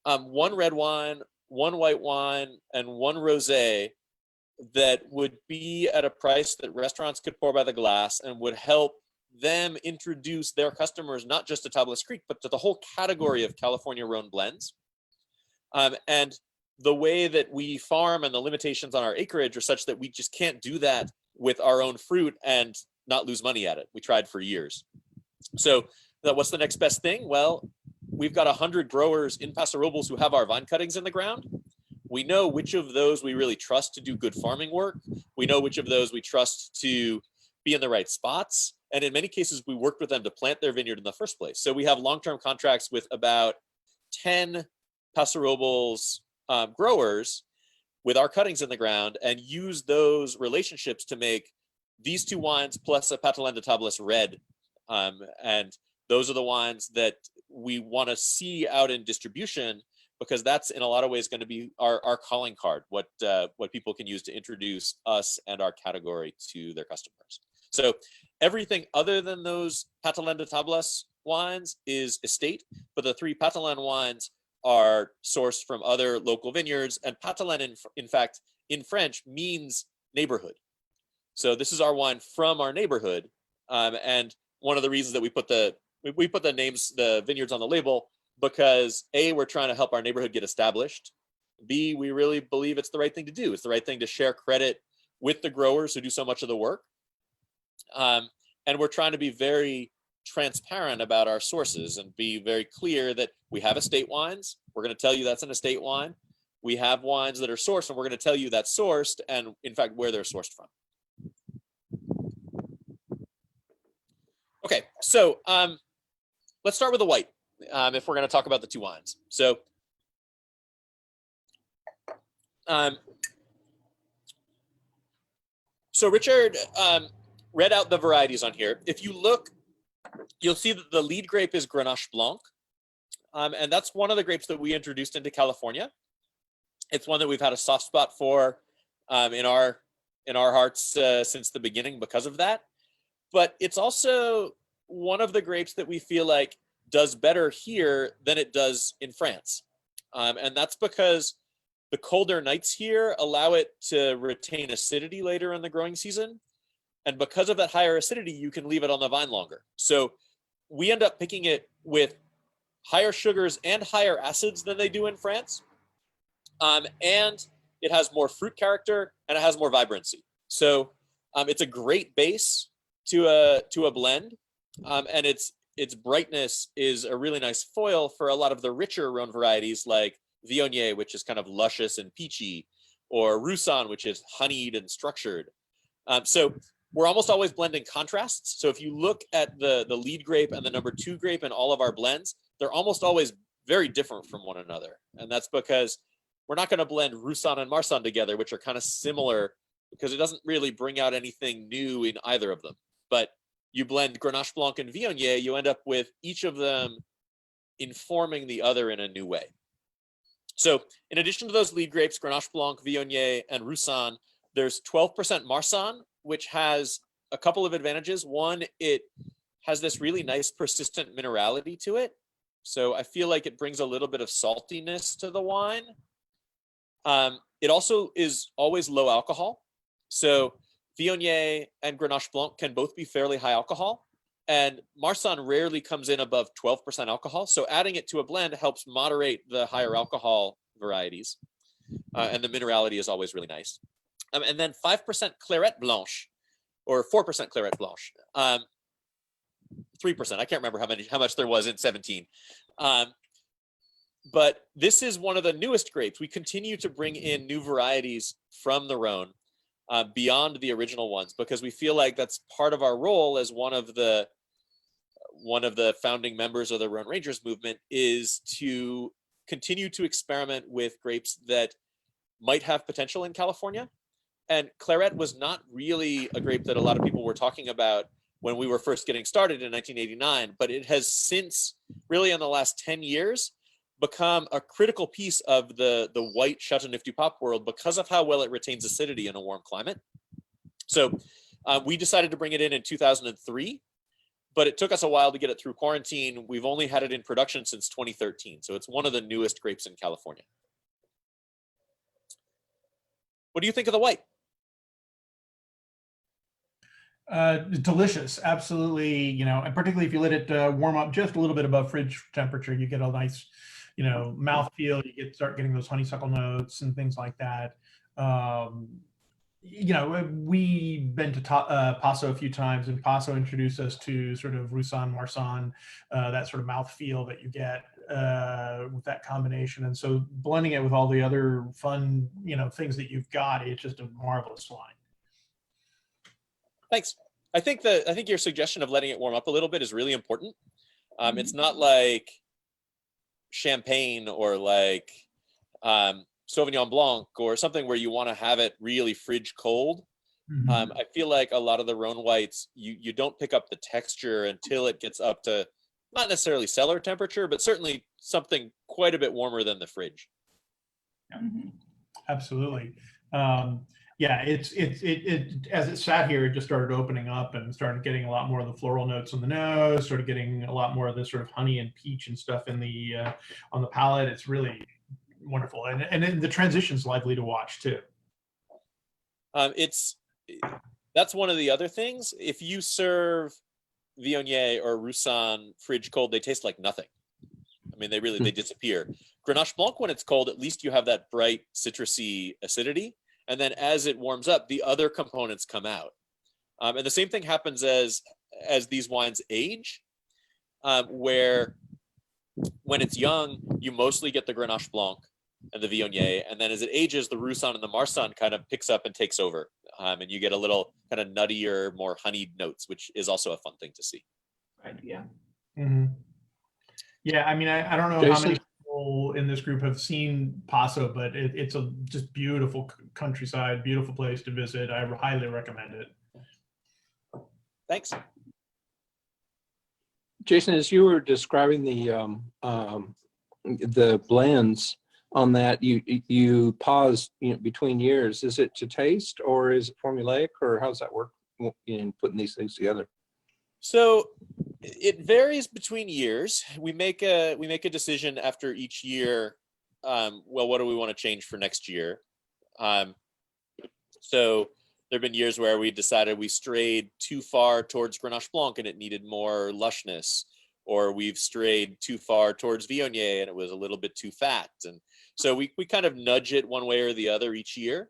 one red wine, one white wine, and one rosé that would be at a price that restaurants could pour by the glass and would help them introduce their customers not just to Tablas Creek, but to the whole category of California Rhone blends. And the way that we farm and the limitations on our acreage are such that we just can't do that with our own fruit and not lose money at it. We tried for years. So what's the next best thing? Well, we've got 100 growers in Paso Robles who have our vine cuttings in the ground. We know which of those we really trust to do good farming work. We know which of those we trust to be in the right spots. And in many cases, we worked with them to plant their vineyard in the first place. So we have long-term contracts with about 10 Paso Robles growers with our cuttings in the ground and use those relationships to make these two wines plus a Patalan de Tablas red. And those are the wines that we want to see out in distribution, because that's in a lot of ways going to be our calling card, what people can use to introduce us and our category to their customers. So everything other than those Patalan de Tablas wines is estate, but the three Patalan wines are sourced from other local vineyards, and Patalan, in fact, in French means neighborhood. So this is our wine from our neighborhood, and one of the reasons that we put the names, the vineyards on the label, because A, we're trying to help our neighborhood get established. B, we really believe it's the right thing to do. It's the right thing to share credit with the growers who do so much of the work. And we're trying to be very transparent about our sources and be very clear that we have estate wines. We're going to tell you that's an estate wine. We have wines that are sourced, and we're going to tell you that's sourced and, in fact, where they're sourced from. Okay, so let's start with the white. If we're going to talk about the two wines. So Richard read out the varieties on here. If you look, you'll see that the lead grape is Grenache Blanc. And that's one of the grapes that we introduced into California. It's one that we've had a soft spot for in our hearts since the beginning because of that. But it's also one of the grapes that we feel like does better here than it does in France. And that's because the colder nights here allow it to retain acidity later in the growing season. And because of that higher acidity, you can leave it on the vine longer. So we end up picking it with higher sugars and higher acids than they do in France. And it has more fruit character and it has more vibrancy. So it's a great base to a blend. And its brightness is a really nice foil for a lot of the richer Rhone varieties like Viognier, which is kind of luscious and peachy, or Roussanne, which is honeyed and structured. So we're almost always blending contrasts. So if you look at the lead grape and the number 2 grape in all of our blends, they're almost always very different from one another. And that's because we're not going to blend Roussanne and Marsanne together, which are kind of similar, because it doesn't really bring out anything new in either of them. But you blend Grenache Blanc and Viognier, you end up with each of them informing the other in a new way. So in addition to those lead grapes, Grenache Blanc, Viognier, and Roussanne, there's 12% Marsanne, which has a couple of advantages. One, it has this really nice persistent minerality to it. So I feel like it brings a little bit of saltiness to the wine. It also is always low alcohol. So Viognier and Grenache Blanc can both be fairly high alcohol, and Marsanne rarely comes in above 12% alcohol. So adding it to a blend helps moderate the higher alcohol varieties, and the minerality is always really nice. And then 5% Clairette Blanche, or 4% Clairette Blanche, 3%. I can't remember how much there was in 17. But this is one of the newest grapes. We continue to bring in new varieties from the Rhone beyond the original ones, because we feel like that's part of our role as one of the founding members of the Rhone Rangers movement, is to continue to experiment with grapes that might have potential in California. And Clairette was not really a grape that a lot of people were talking about when we were first getting started in 1989, but it has since, really in the last 10 years, become a critical piece of the white Chateau Neuf du Pape world because of how well it retains acidity in a warm climate. So we decided to bring it in 2003, but it took us a while to get it through quarantine. We've only had it in production since 2013, so it's one of the newest grapes in California. What do you think of the white? Delicious, absolutely. You know, and particularly if you let it warm up just a little bit above fridge temperature, you get a nice, you know, mouthfeel. You start getting those honeysuckle notes and things like that. You know, we've been to Paso a few times, and Paso introduced us to sort of Roussanne Marsanne, that sort of mouthfeel that you get with that combination. And so blending it with all the other fun, you know, things that you've got, it's just a marvelous wine. Thanks. I think your suggestion of letting it warm up a little bit is really important. It's not like champagne or like Sauvignon Blanc or something where you want to have it really fridge cold. I feel like a lot of the Rhone whites, you don't pick up the texture until it gets up to not necessarily cellar temperature, but certainly something quite a bit warmer than the fridge. Absolutely. Yeah, it as it sat here, it just started opening up and started getting a lot more of the floral notes on the nose, started getting a lot more of this sort of honey and peach and stuff in the on the palate. It's really wonderful, and the transition's lively to watch too. That's one of the other things. If you serve Viognier or Roussanne fridge cold, they taste like nothing. I mean, they disappear. Grenache Blanc, when it's cold, at least you have that bright citrusy acidity. And then as it warms up, the other components come out. And the same thing happens as these wines age, where when it's young, you mostly get the Grenache Blanc and the Viognier. And then as it ages, the Roussanne and the Marsanne kind of picks up and takes over. And you get a little kind of nuttier, more honeyed notes, which is also a fun thing to see. Right, yeah. Yeah, I mean, I don't know Jason? how many people in this group have seen Paso, but it's a just beautiful countryside, beautiful place to visit. I highly recommend it. Thanks. Jason, as you were describing the blends on that, you paused, you know, between years. Is it to taste, or is it formulaic, or how does that work in putting these things together? So it varies between years. We make a decision after each year. Well, what do we want to change for next year? So there have been years where we decided we strayed too far towards Grenache Blanc and it needed more lushness, or we've strayed too far towards Viognier and it was a little bit too fat. And so we kind of nudge it one way or the other each year.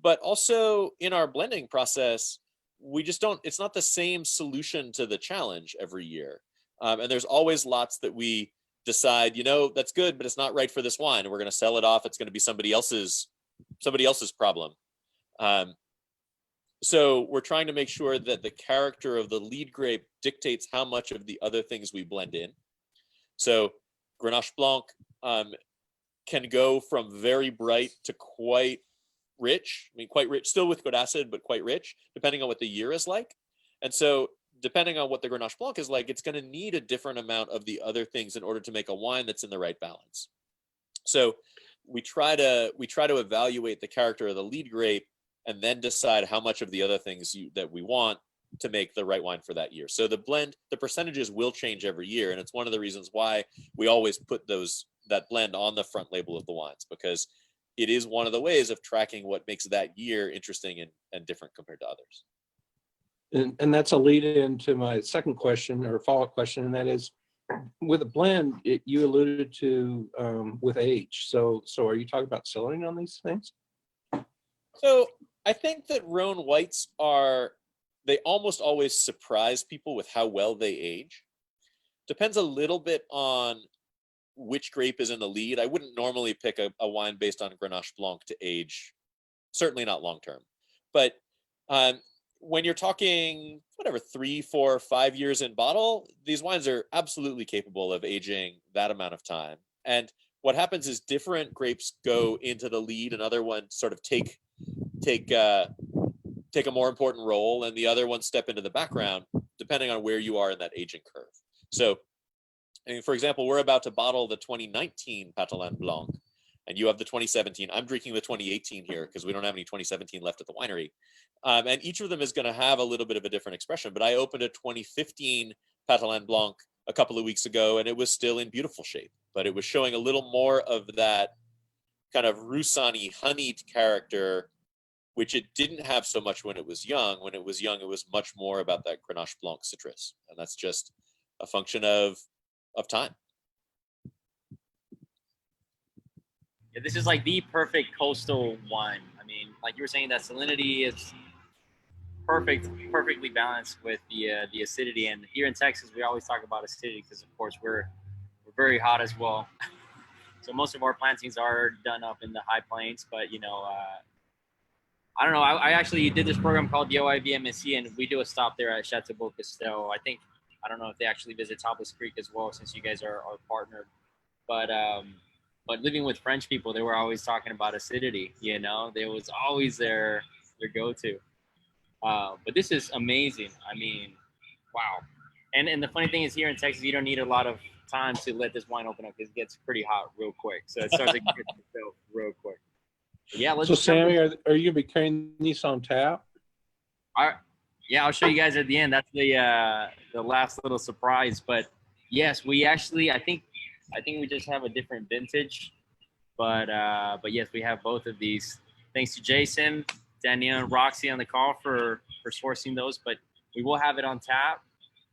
But also in our blending process, we just don't, it's not the same solution to the challenge every year. And there's always lots that we decide, you know, that's good, but it's not right for this wine. We're going to sell it off. It's going to be somebody else's problem. So we're trying to make sure that the character of the lead grape dictates how much of the other things we blend in. So Grenache Blanc can go from very bright to quite rich. I mean, quite rich, still with good acid, but quite rich, depending on what the year is like. And so depending on what the Grenache Blanc is like, it's going to need a different amount of the other things in order to make a wine that's in the right balance. So we try to evaluate the character of the lead grape and then decide how much of the other things that we want to make the right wine for that year. So the percentages will change every year. And it's one of the reasons why we always put that blend on the front label of the wines, because it is one of the ways of tracking what makes that year interesting and different compared to others. And that's a lead into my second question or follow-up question, and that is, with a blend, you alluded to with age. So are you talking about cellaring on these things? So I think that Rhone whites they almost always surprise people with how well they age. Depends a little bit on which grape is in the lead. I wouldn't normally pick a wine based on Grenache Blanc to age, certainly not long term. But when you're talking, 3, 4, 5 years in bottle, these wines are absolutely capable of aging that amount of time. And what happens is different grapes go into the lead and other ones sort of take a more important role and the other ones step into the background. depending on where you are in that aging curve. So, I mean, for example, we're about to bottle the 2019 Patelin Blanc, and you have the 2017. I'm drinking the 2018 here because we don't have any 2017 left at the winery. And each of them is going to have a little bit of a different expression. But I opened a 2015 Patelin Blanc a couple of weeks ago, and it was still in beautiful shape, but it was showing a little more of that kind of Roussanne honeyed character, which it didn't have so much when it was young. When it was young, it was much more about that Grenache Blanc citrus. And that's just a function of time. Yeah, this is like the perfect coastal wine. I mean, like you were saying, that salinity is perfectly balanced with the acidity. And here in Texas, we always talk about acidity because, of course, we're very hot as well. So most of our plantings are done up in the high plains, but you know, I don't know. I actually did this program called the OIVMSC, and we do a stop there at Chateaubourg Castel. I don't know if they actually visit Tablas Creek as well, since you guys are partnered. But living with French people, they were always talking about acidity. You know, there was always their go-to. But this is amazing. I mean, wow. And the funny thing is, here in Texas, you don't need a lot of time to let this wine open up because it gets pretty hot real quick. So it starts to get itself real quick. But yeah, let's. So Sammy, are you gonna be carrying these on tap? Yeah, I'll show you guys at the end. That's the last little surprise. But yes, we actually, I think we just have a different vintage. But yes, we have both of these. Thanks to Jason, Danielle, and Roxy on the call for sourcing those. But we will have it on tap,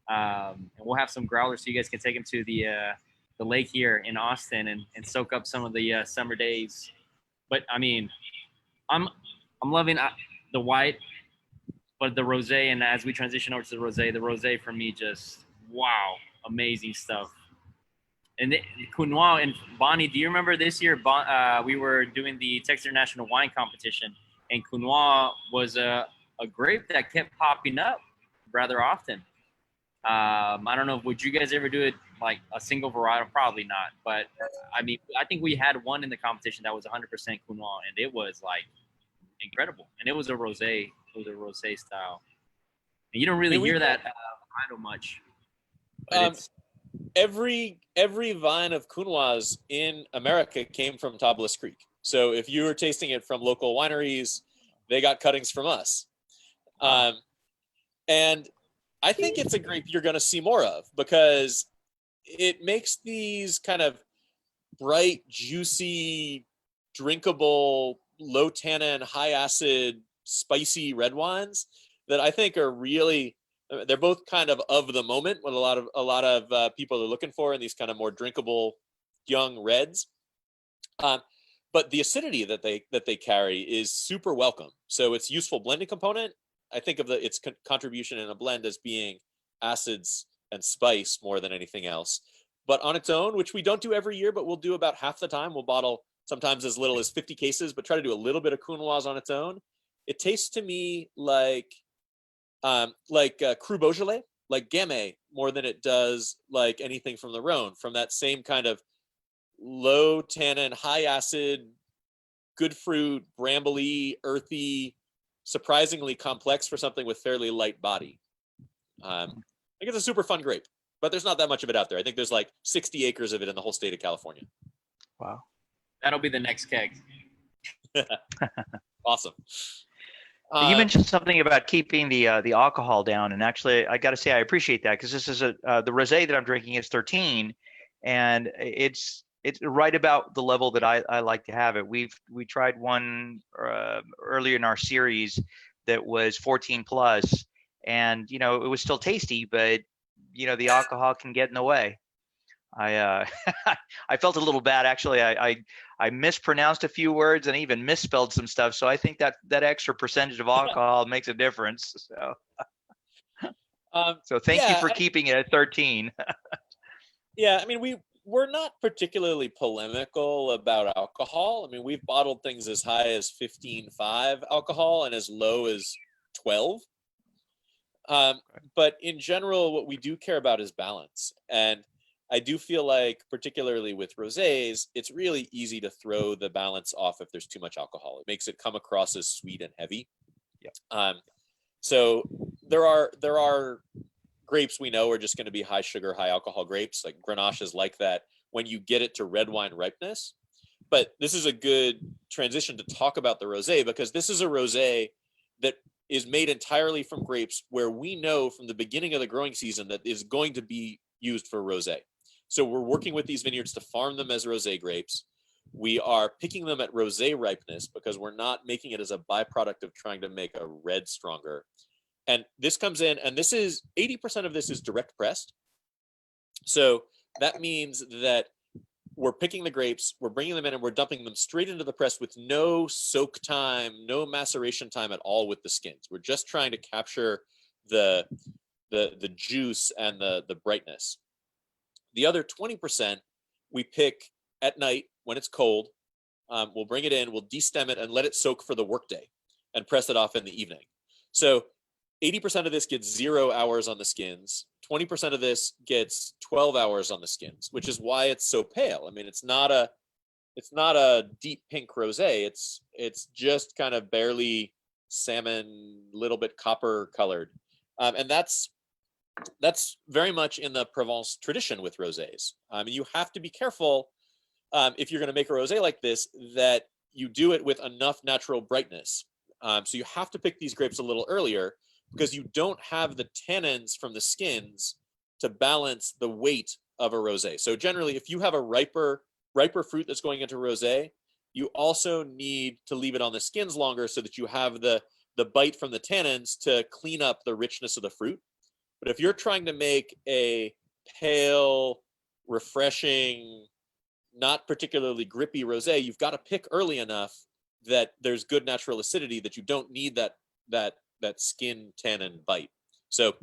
and we'll have some growlers so you guys can take them to the lake here in Austin and soak up some of the summer days. But I mean, I'm loving the white. But the rosé, and as we transition over to the rosé for me, just wow, amazing stuff. And the Counois, and Bonnie, do you remember this year? We were doing the Texas International Wine Competition, and Counois was a grape that kept popping up rather often. I don't know, would you guys ever do it like a single varietal? Probably not. But I mean, I think we had one in the competition that was 100% Counois, and it was like incredible. And it was a rosé. It was a rosé style. And you don't really hear that varietal much. But every vine of Counoise in America came from Tablas Creek. So if you were tasting it from local wineries, they got cuttings from us. And I think it's a grape you're going to see more of because it makes these kind of bright, juicy, drinkable, low tannin, high acid, spicy red wines that I think are really, they're both kind of the moment, what a lot of people are looking for in these kind of more drinkable young reds. But the acidity that they carry is super welcome. So it's useful blending component. I think of its contribution in a blend as being acids and spice more than anything else. But on its own, which we don't do every year, but we'll do about half the time, we'll bottle sometimes as little as 50 cases, but try to do a little bit of Counoise on its own. It tastes to me like Cru Beaujolais, like Gamay, more than it does like anything from the Rhone, from that same kind of low tannin, high acid, good fruit, brambly, earthy, surprisingly complex for something with fairly light body. I think it's a super fun grape, but there's not that much of it out there. I think there's like 60 acres of it in the whole state of California. Wow. that'll be the next keg. Awesome. You mentioned something about keeping the alcohol down, and actually, I got to say I appreciate that because this is the rosé that I'm drinking is 13, and it's right about the level that I like to have it. We tried one earlier in our series that was 14 plus, and it was still tasty, but the alcohol can get in the way. I felt a little bad actually. I mispronounced a few words and even misspelled some stuff. So I think that extra percentage of alcohol makes a difference. So thank you for keeping it at 13. Yeah, I mean we're not particularly polemical about alcohol. I mean we've bottled things as high as 15.5 alcohol and as low as 12. But in general, what we do care about is balance. And I do feel like, particularly with rosés, it's really easy to throw the balance off if there's too much alcohol. It makes it come across as sweet and heavy. Yeah. So there are grapes we know are just going to be high sugar, high alcohol grapes. Like Grenache is like that when you get it to red wine ripeness. But this is a good transition to talk about the rosé, because this is a rosé that is made entirely from grapes where we know from the beginning of the growing season that is going to be used for rosé. So we're working with these vineyards to farm them as rosé grapes. We are picking them at rosé ripeness because we're not making it as a byproduct of trying to make a red stronger. And this comes in, and this is 80% of this is direct pressed. So that means that we're picking the grapes, we're bringing them in, and we're dumping them straight into the press with no soak time, no maceration time at all with the skins. We're just trying to capture the juice and the brightness. The other 20% we pick at night when it's cold. We'll bring it in, we'll destem it and let it soak for the workday and press it off in the evening. So 80% of this gets 0 hours on the skins. 20% of this gets 12 hours on the skins, which is why it's so pale. I mean, it's not a deep pink rosé. It's just kind of barely salmon, little bit copper colored. And that's very much in the Provence tradition with rosés. You have to be careful if you're going to make a rosé like this, that you do it with enough natural brightness. So you have to pick these grapes a little earlier, because you don't have the tannins from the skins to balance the weight of a rosé. So generally, if you have a riper fruit that's going into rosé, you also need to leave it on the skins longer so that you have the bite from the tannins to clean up the richness of the fruit. But if you're trying to make a pale, refreshing, not particularly grippy rosé, you've got to pick early enough that there's good natural acidity, that you don't need that skin tannin bite. So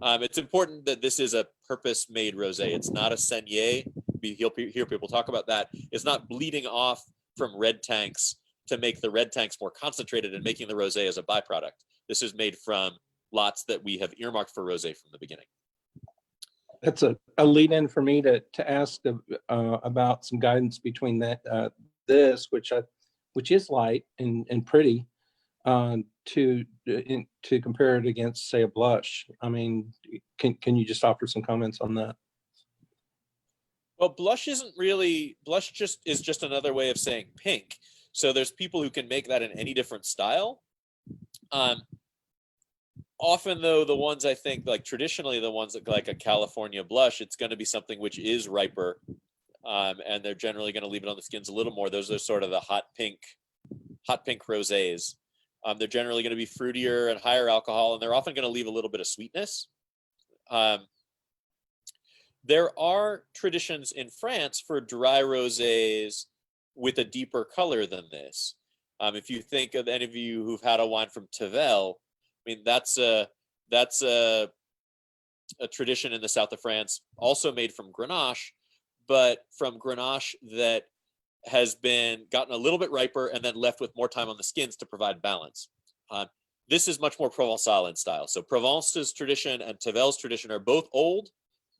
it's important that this is a purpose-made rosé. It's not a saignée. You'll hear people talk about that. It's not bleeding off from red tanks to make the red tanks more concentrated and making the rosé as a byproduct. This is made from lots that we have earmarked for rosé from the beginning. That's a lead-in for me to ask about some guidance between this, which is light and pretty, to compare it against, say, a blush. I mean, can you just offer some comments on that? Well, blush is just another way of saying pink. So there's people who can make that in any different style. Often, though, the ones I think, like traditionally, the ones that like a California blush, it's going to be something which is riper, and they're generally going to leave it on the skins a little more. Those are sort of the hot pink rosés. They're generally going to be fruitier and higher alcohol, and they're often going to leave a little bit of sweetness. There are traditions in France for dry rosés with a deeper color than this. If you think of any of you who've had a wine from Tavel, I mean, that's a tradition in the south of France, also made from Grenache, but from Grenache that has been gotten a little bit riper and then left with more time on the skins to provide balance. This is much more Provençal in style. So Provence's tradition and Tavel's tradition are both old,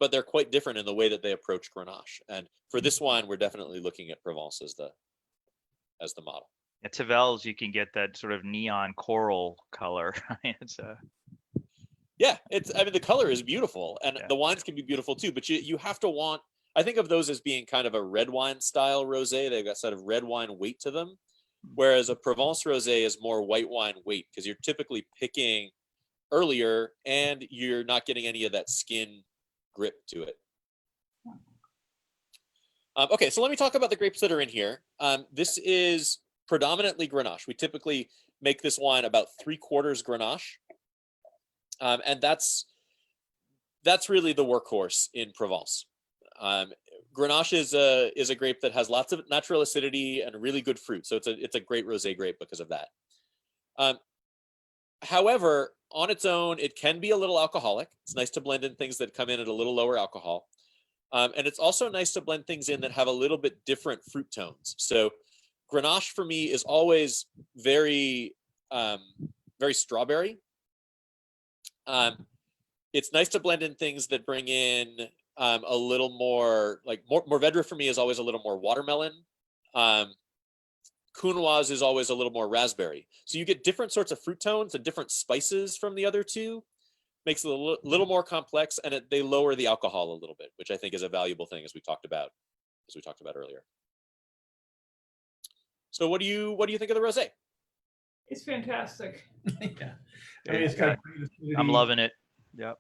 but they're quite different in the way that they approach Grenache. And for this wine, we're definitely looking at Provence as the model. At Tavel's, you can get that sort of neon coral color. Yeah, the color is beautiful, and Yeah. the wines can be beautiful too, but you have to want, I think of those as being kind of a red wine style rosé. They've got sort of red wine weight to them, whereas a Provence rosé is more white wine weight, because you're typically picking earlier and you're not getting any of that skin grip to it. Okay, so let me talk about the grapes that are in here. This is predominantly Grenache. We typically make this wine about 3/4 Grenache, and that's really the workhorse in Provence. Grenache is a grape that has lots of natural acidity and really good fruit, so it's a great rosé grape because of that. However, on its own, it can be a little alcoholic. It's nice to blend in things that come in at a little lower alcohol. And it's also nice to blend things in that have a little bit different fruit tones. So Grenache for me is always very, very strawberry. It's nice to blend in things that bring in a little more, like Mourvedre for me is always a little more watermelon. Counoise is always a little more raspberry. So you get different sorts of fruit tones and different spices from the other two. makes it a little more complex, and they lower the alcohol a little bit, which I think is a valuable thing, as we talked about earlier. So what do you think of the rosé? It's fantastic. Yeah. I mean, it's got great acidity. I'm loving it. Yep.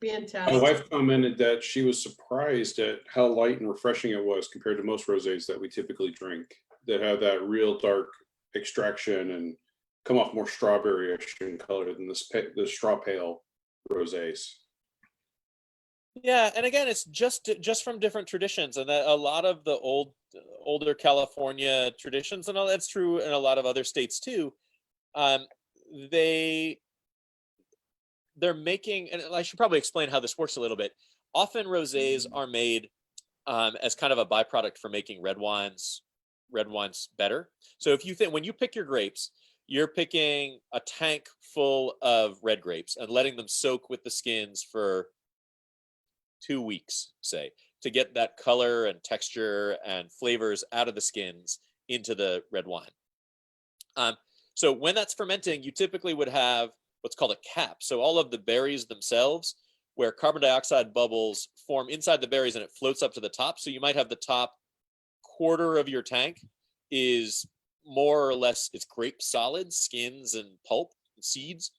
My Fantastic. wife commented that she was surprised at how light and refreshing it was compared to most rosés that we typically drink that have that real dark extraction and come off more strawberry-ish in color than the straw pale rosés. Yeah, and again, it's just from different traditions, and that a lot of the older California traditions, and all that's true in a lot of other states too. They're making, and I should probably explain how this works a little bit. Often rosés are made as kind of a byproduct for making red wines better. So if you think, when you pick your grapes, you're picking a tank full of red grapes and letting them soak with the skins for 2 weeks, say, to get that color and texture and flavors out of the skins into the red wine. So when that's fermenting, you typically would have what's called a cap. So all of the berries themselves, where carbon dioxide bubbles form inside the berries and it floats up to the top. So you might have the top quarter of your tank is more or less, it's grape solids, skins and pulp and seeds.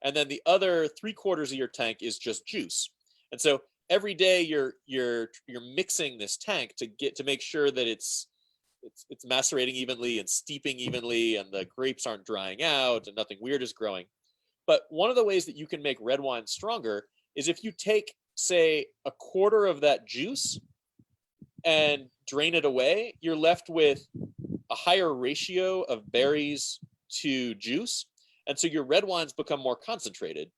And then the other 3/4 of your tank is just juice. And so every day you're mixing this tank to make sure that it's macerating evenly and steeping evenly, and the grapes aren't drying out and nothing weird is growing. But one of the ways that you can make red wine stronger is if you take, say, 1/4 of that juice and drain it away, you're left with a higher ratio of berries to juice. And so your red wines become more concentrated.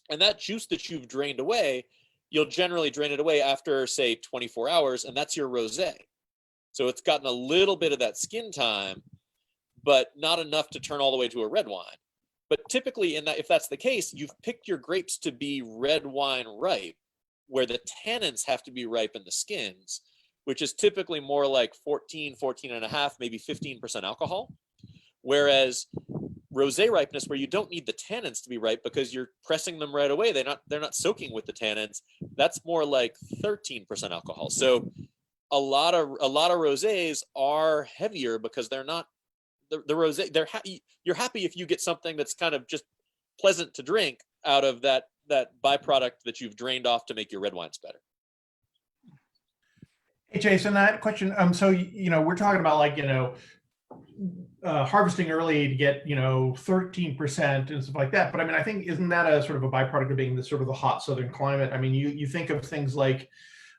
And that juice that you've drained away, you'll generally drain it away after, say, 24 hours, and that's your rosé. So it's gotten a little bit of that skin time, but not enough to turn all the way to a red wine. But typically, if that's the case, you've picked your grapes to be red wine ripe, where the tannins have to be ripe in the skins, which is typically more like 14.5, maybe 15% alcohol. Whereas rosé ripeness, where you don't need the tannins to be ripe because you're pressing them right away, they're not soaking with the tannins, that's more like 13% alcohol. So a lot of rosés are heavier because they're not the rosé. You're happy if you get something that's kind of just pleasant to drink out of that byproduct that you've drained off to make your red wines better. Hey, Jason, that question. So, we're talking about harvesting early to get, 13% and stuff like that. But I mean, I think, isn't that a sort of a byproduct of being the sort of the hot Southern climate? I mean, you think of things like,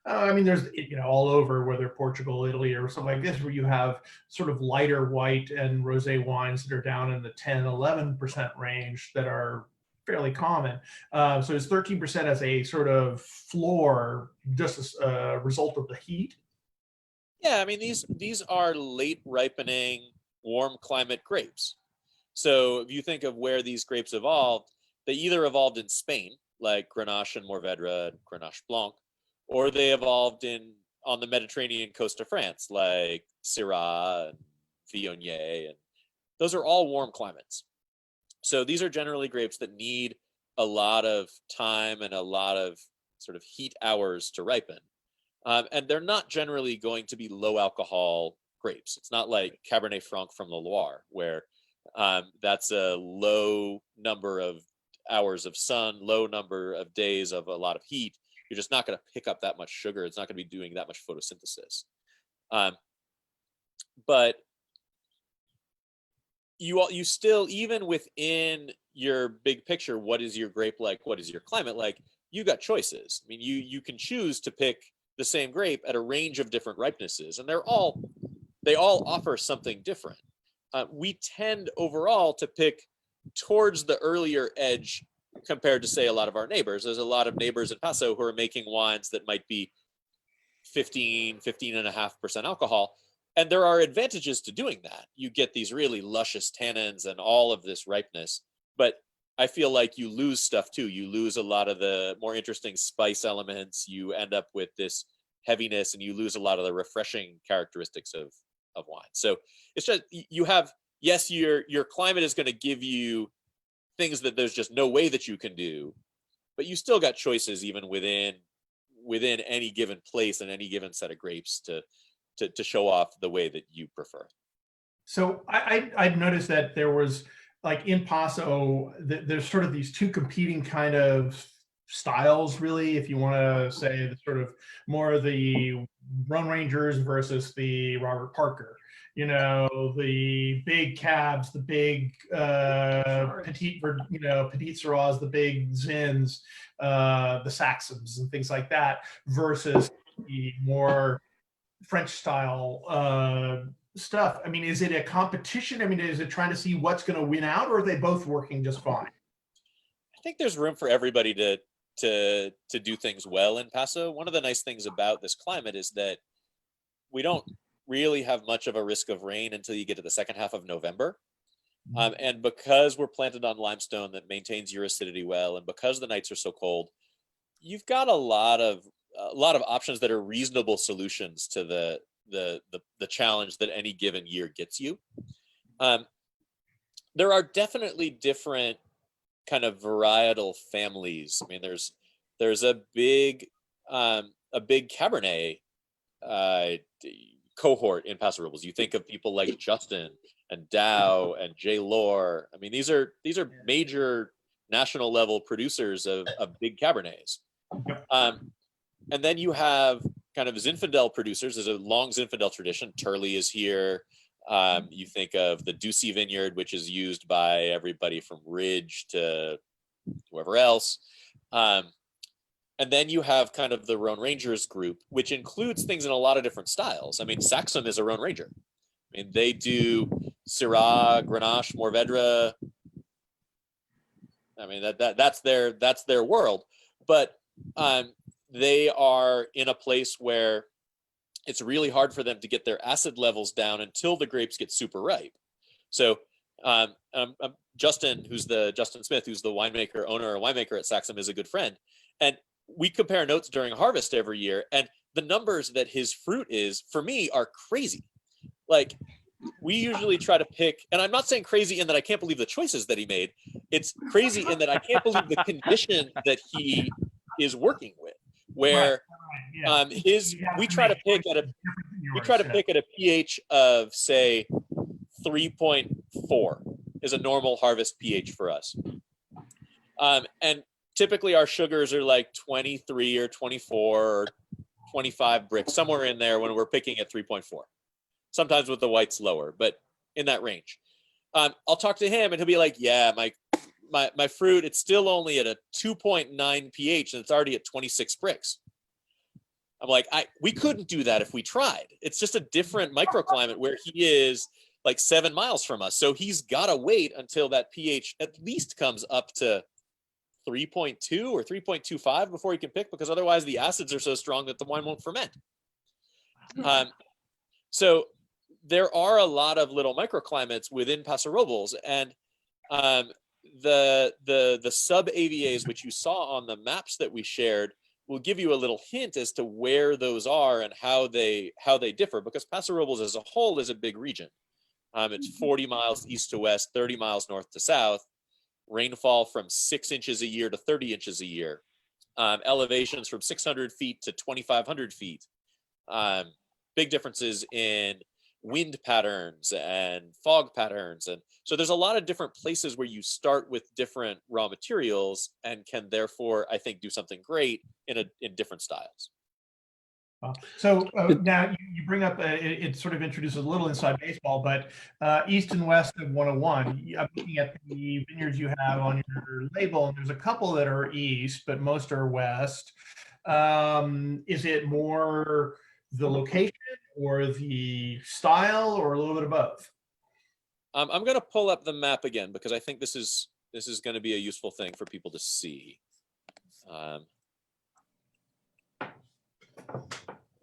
there's, all over, whether Portugal, Italy, or something like this, where you have sort of lighter white and rosé wines that are down in the 10, 11% range that are fairly common. So is 13% as a sort of floor just as a result of the heat? Yeah, I mean, these are late ripening, warm climate grapes. So if you think of where these grapes evolved, they either evolved in Spain, like Grenache and Mourvedre and Grenache Blanc, or they evolved on the Mediterranean coast of France, like Syrah and Viognier, and those are all warm climates. So these are generally grapes that need a lot of time and a lot of sort of heat hours to ripen. And they're not generally going to be low alcohol grapes. It's not like Cabernet Franc from the Loire, where that's a low number of hours of sun, low number of days of a lot of heat. You're just not going to pick up that much sugar. It's not going to be doing that much photosynthesis. But you still, even within your big picture, what is your grape like? What is your climate like? You got choices. I mean, you can choose to pick the same grape at a range of different ripenesses, and they all offer something different. We tend overall to pick towards the earlier edge compared to, say, a lot of our neighbors. There's a lot of neighbors in Paso who are making wines that might be 15.5% alcohol. And there are advantages to doing that. You get these really luscious tannins and all of this ripeness, but I feel like you lose stuff too. You lose a lot of the more interesting spice elements. You end up with this heaviness, and you lose a lot of the refreshing characteristics of wine. So it's just, you have, yes, your climate is going to give you things that there's just no way that you can do, but you still got choices even within any given place and any given set of grapes to show off the way that you prefer. So I've noticed that there was, like in Paso, there's sort of these two competing kind of styles, really, if you want to say the sort of more the Rhone Rangers versus the Robert Parker. You know, the big cabs, the big petite Syrahs, the big Zins, the Saxons and things like that, versus the more French style stuff. I mean, is it a competition? I mean, is it trying to see what's going to win out, or are they both working just fine? I think there's room for everybody to do things well in Paso. One of the nice things about this climate is that we don't really have much of a risk of rain until you get to the second half of November. And because we're planted on limestone that maintains your acidity well, and because the nights are so cold, you've got a lot of options that are reasonable solutions to the challenge that any given year gets you. There are definitely different kind of varietal families. I mean, there's a big Cabernet cohort in Paso Robles. You think of people like Justin and Dow and Jay Lore. I mean, these are major national level producers of big Cabernets. And then you have kind of Zinfandel producers. There's a long Zinfandel tradition. Turley is here. You think of the Ducey Vineyard, which is used by everybody from Ridge to whoever else. And then you have kind of the Rhone Rangers group, which includes things in a lot of different styles. I mean, Saxum is a Rhone Ranger. I mean, they do Syrah, Grenache, Mourvedre. I mean, that's their world. But they are in a place where it's really hard for them to get their acid levels down until the grapes get super ripe. So Justin Smith, who's the owner or winemaker at Saxum, is a good friend. And we compare notes during harvest every year, and the numbers that his fruit is, for me, are crazy. Like, we usually try to pick, and I'm not saying crazy in that I can't believe the choices that he made. It's crazy in that I can't believe the condition that he is working with, where we try to pick at a pH of, say, 3.4 is a normal harvest pH for us. And typically our sugars are like 23 or 24 or 25 bricks, somewhere in there when we're picking at 3.4. Sometimes with the whites lower, but in that range. I'll talk to him and he'll be like, yeah, my fruit, it's still only at a 2.9 pH and it's already at 26 bricks. I'm like, we couldn't do that if we tried. It's just a different microclimate where he is like 7 miles from us. So he's got to wait until that pH at least comes up to 3.2 or 3.25 before he can pick, because otherwise the acids are so strong that the wine won't ferment. So there are a lot of little microclimates within Paso Robles, and the sub AVAs, which you saw on the maps that we shared, will give you a little hint as to where those are and how they differ, because Paso Robles as a whole is a big region. It's 40 miles east to west, 30 miles north to south, rainfall from 6 inches a year to 30 inches a year, elevations from 600 feet to 2,500 feet, big differences in wind patterns and fog patterns. And so there's a lot of different places where you start with different raw materials and can therefore, I think, do something great in different styles. So now you bring up, it sort of introduces a little inside baseball, but east and west of 101, I'm looking at the vineyards you have on your label, and there's a couple that are east, but most are west. Is it more the location or the style or a little bit of both? I'm going to pull up the map again because I think this is going to be a useful thing for people to see.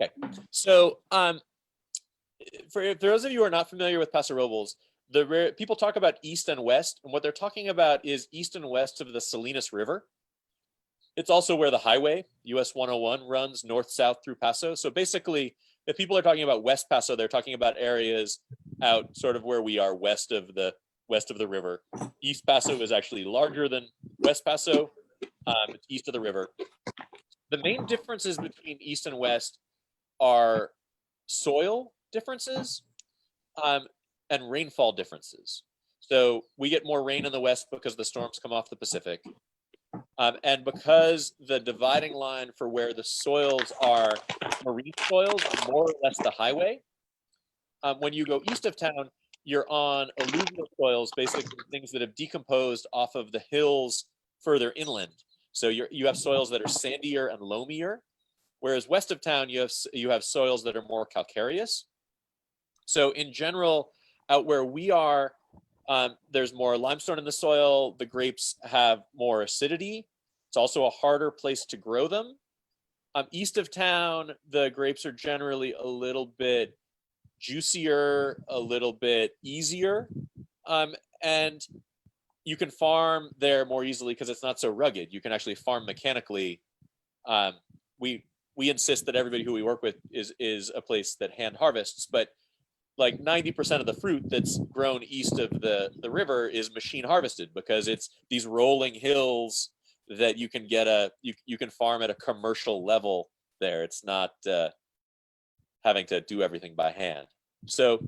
Okay, so for those of you who are not familiar with Paso Robles, people talk about east and west, and what they're talking about is east and west of the Salinas River. It's also where the highway, US 101, runs north-south through Paso. So basically, if people are talking about West Paso, they're talking about areas out sort of where we are west of the west of the river. East Paso is actually larger than West Paso. It's east of the river. The main differences between east and west are soil differences and rainfall differences. So we get more rain in the west because the storms come off the Pacific. And because the dividing line for where the soils are marine soils, more or less the highway, when you go east of town, you're on alluvial soils, basically things that have decomposed off of the hills further inland. So you have soils that are sandier and loamier, whereas west of town, you have soils that are more calcareous. So in general, out where we are, there's more limestone in the soil. The grapes have more acidity. It's also a harder place to grow them. East of town, the grapes are generally a little bit juicier, a little bit easier. And you can farm there more easily because it's not so rugged. You can actually farm mechanically. We insist that everybody who we work with is a place that hand harvests, but like 90% of the fruit that's grown east of the river is machine harvested because it's these rolling hills that you can get you can farm at a commercial level there. It's not having to do everything by hand. So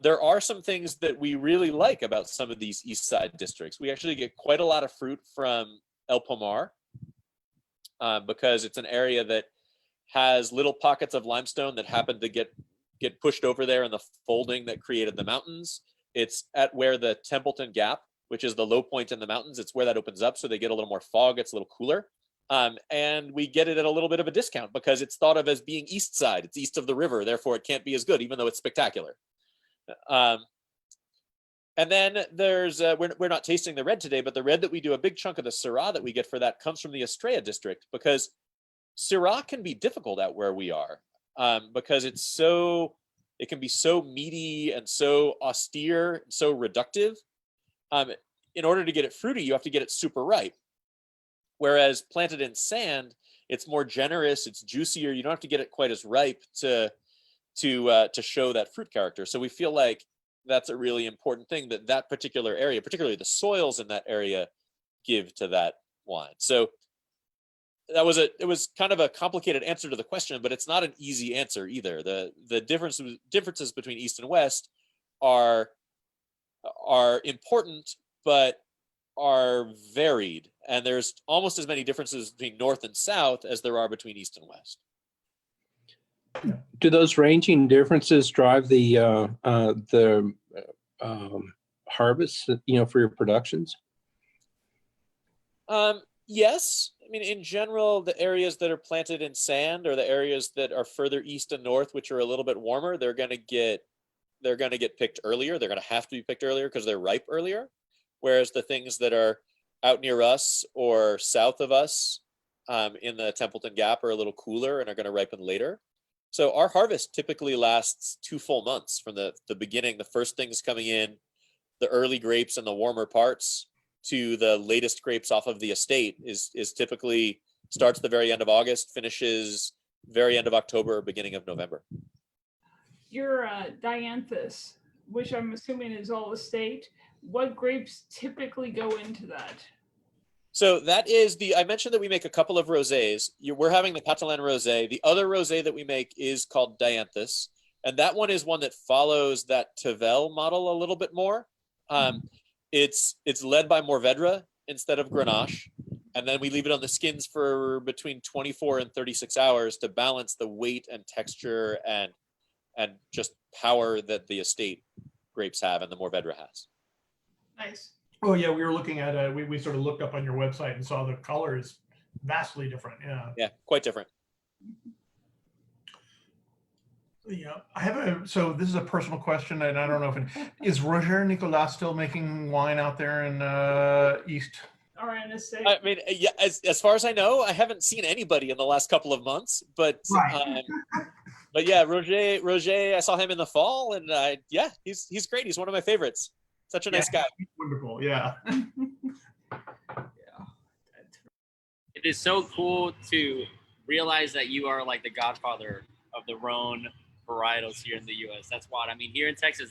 there are some things that we really like about some of these east side districts. We actually get quite a lot of fruit from El Pomar because it's an area that has little pockets of limestone that happen to get pushed over there in the folding that created the mountains. It's at where the Templeton Gap, which is the low point in the mountains, it's where that opens up. So they get a little more fog, it's a little cooler. And we get it at a little bit of a discount because it's thought of as being east side. It's east of the river, therefore it can't be as good, even though it's spectacular. And then there's, we're not tasting the red today, but the red that we do, a big chunk of the Syrah that we get for that comes from the Estrella district because Syrah can be difficult out where we are. Because it can be so meaty and so austere, and so reductive. In order to get it fruity, you have to get it super ripe. Whereas planted in sand, it's more generous, it's juicier. You don't have to get it quite as ripe to show that fruit character. So we feel like that's a really important thing that particular area, particularly the soils in that area, give to that wine. So it was kind of a complicated answer to the question, but it's not an easy answer either. The differences between East and West are important, but are varied. And there's almost as many differences between North and South as there are between East and West. Do those ranging differences drive the harvests, for your productions? Yes. I mean, in general, the areas that are planted in sand or the areas that are further east and north, which are a little bit warmer, they're going to get picked earlier. They're going to have to be picked earlier because they're ripe earlier. Whereas the things that are out near us or south of us in the Templeton Gap are a little cooler and are going to ripen later. So our harvest typically lasts 2 full months from the beginning, the first things coming in, the early grapes and the warmer parts, to the latest grapes off of the estate is typically starts the very end of August, finishes very end of October, beginning of November. Your Dianthus, which I'm assuming is all estate, what grapes typically go into that? So that is I mentioned that we make a couple of rosés. We're having the Catalan rosé. The other rosé that we make is called Dianthus. And that one is one that follows that Tavel model a little bit more. It's led by Mourvedre instead of Grenache, and then we leave it on the skins for between 24 and 36 hours to balance the weight and texture and just power that the estate grapes have and the Mourvedre has. Nice. Oh yeah, we were looking at we sort of looked up on your website and saw the color is vastly different. Yeah, quite different. Yeah, so this is a personal question, and I don't know is Roger Nicolas still making wine out there in East? RNSA. I mean, yeah, as far as I know, I haven't seen anybody in the last couple of months, but right. But yeah, Roger, I saw him in the fall, and he's great. He's one of my favorites. Such a nice guy. Wonderful, yeah. It is so cool to realize that you are like the godfather of the Rhone varietals here in the U.S. That's wild. I mean, here in Texas,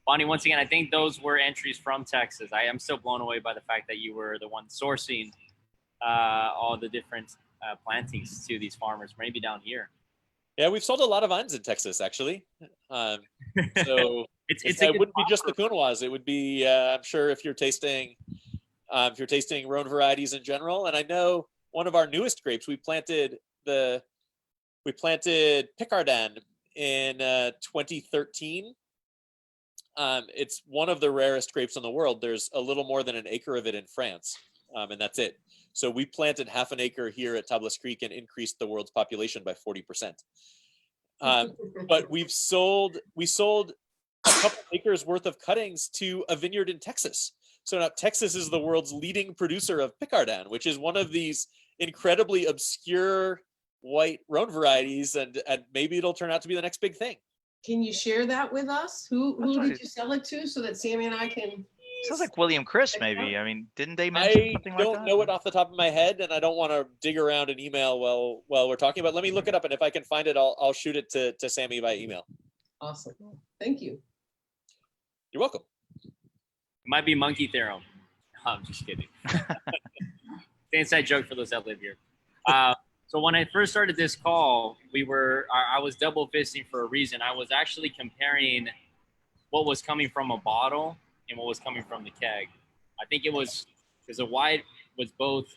Bonnie, once again, I think those were entries from Texas. I am still blown away by the fact that you were the one sourcing all the different plantings to these farmers, maybe down here. Yeah, we've sold a lot of vines in Texas, actually. So it wouldn't be just the Counoise. It would be, I'm sure, if you're tasting Rhone varieties in general. And I know one of our newest grapes, we planted Picardin in 2013. It's one of the rarest grapes in the world. There's a little more than an acre of it in France, and that's it. So we planted half an acre here at Tablas Creek and increased the world's population by 40%. But we sold a couple acres worth of cuttings to a vineyard in Texas. So now Texas is the world's leading producer of Picardin, which is one of these incredibly obscure white Rhone varieties, and maybe it'll turn out to be the next big thing. Can you share that with us? Who did you sell it to so that Sammy and I can? Sounds like William Chris, maybe. I mean, didn't they mention something like that? I don't know it off the top of my head, and I don't want to dig around an email while we're talking. But let me look it up, and if I can find it, I'll shoot it to Sammy by email. Awesome. Thank you. You're welcome. It might be monkey theorem. I'm just kidding. The inside joke for those that live here. So when I first started this call, I was double fisting for a reason. I was actually comparing what was coming from a bottle and what was coming from the keg. I think it was because the white was both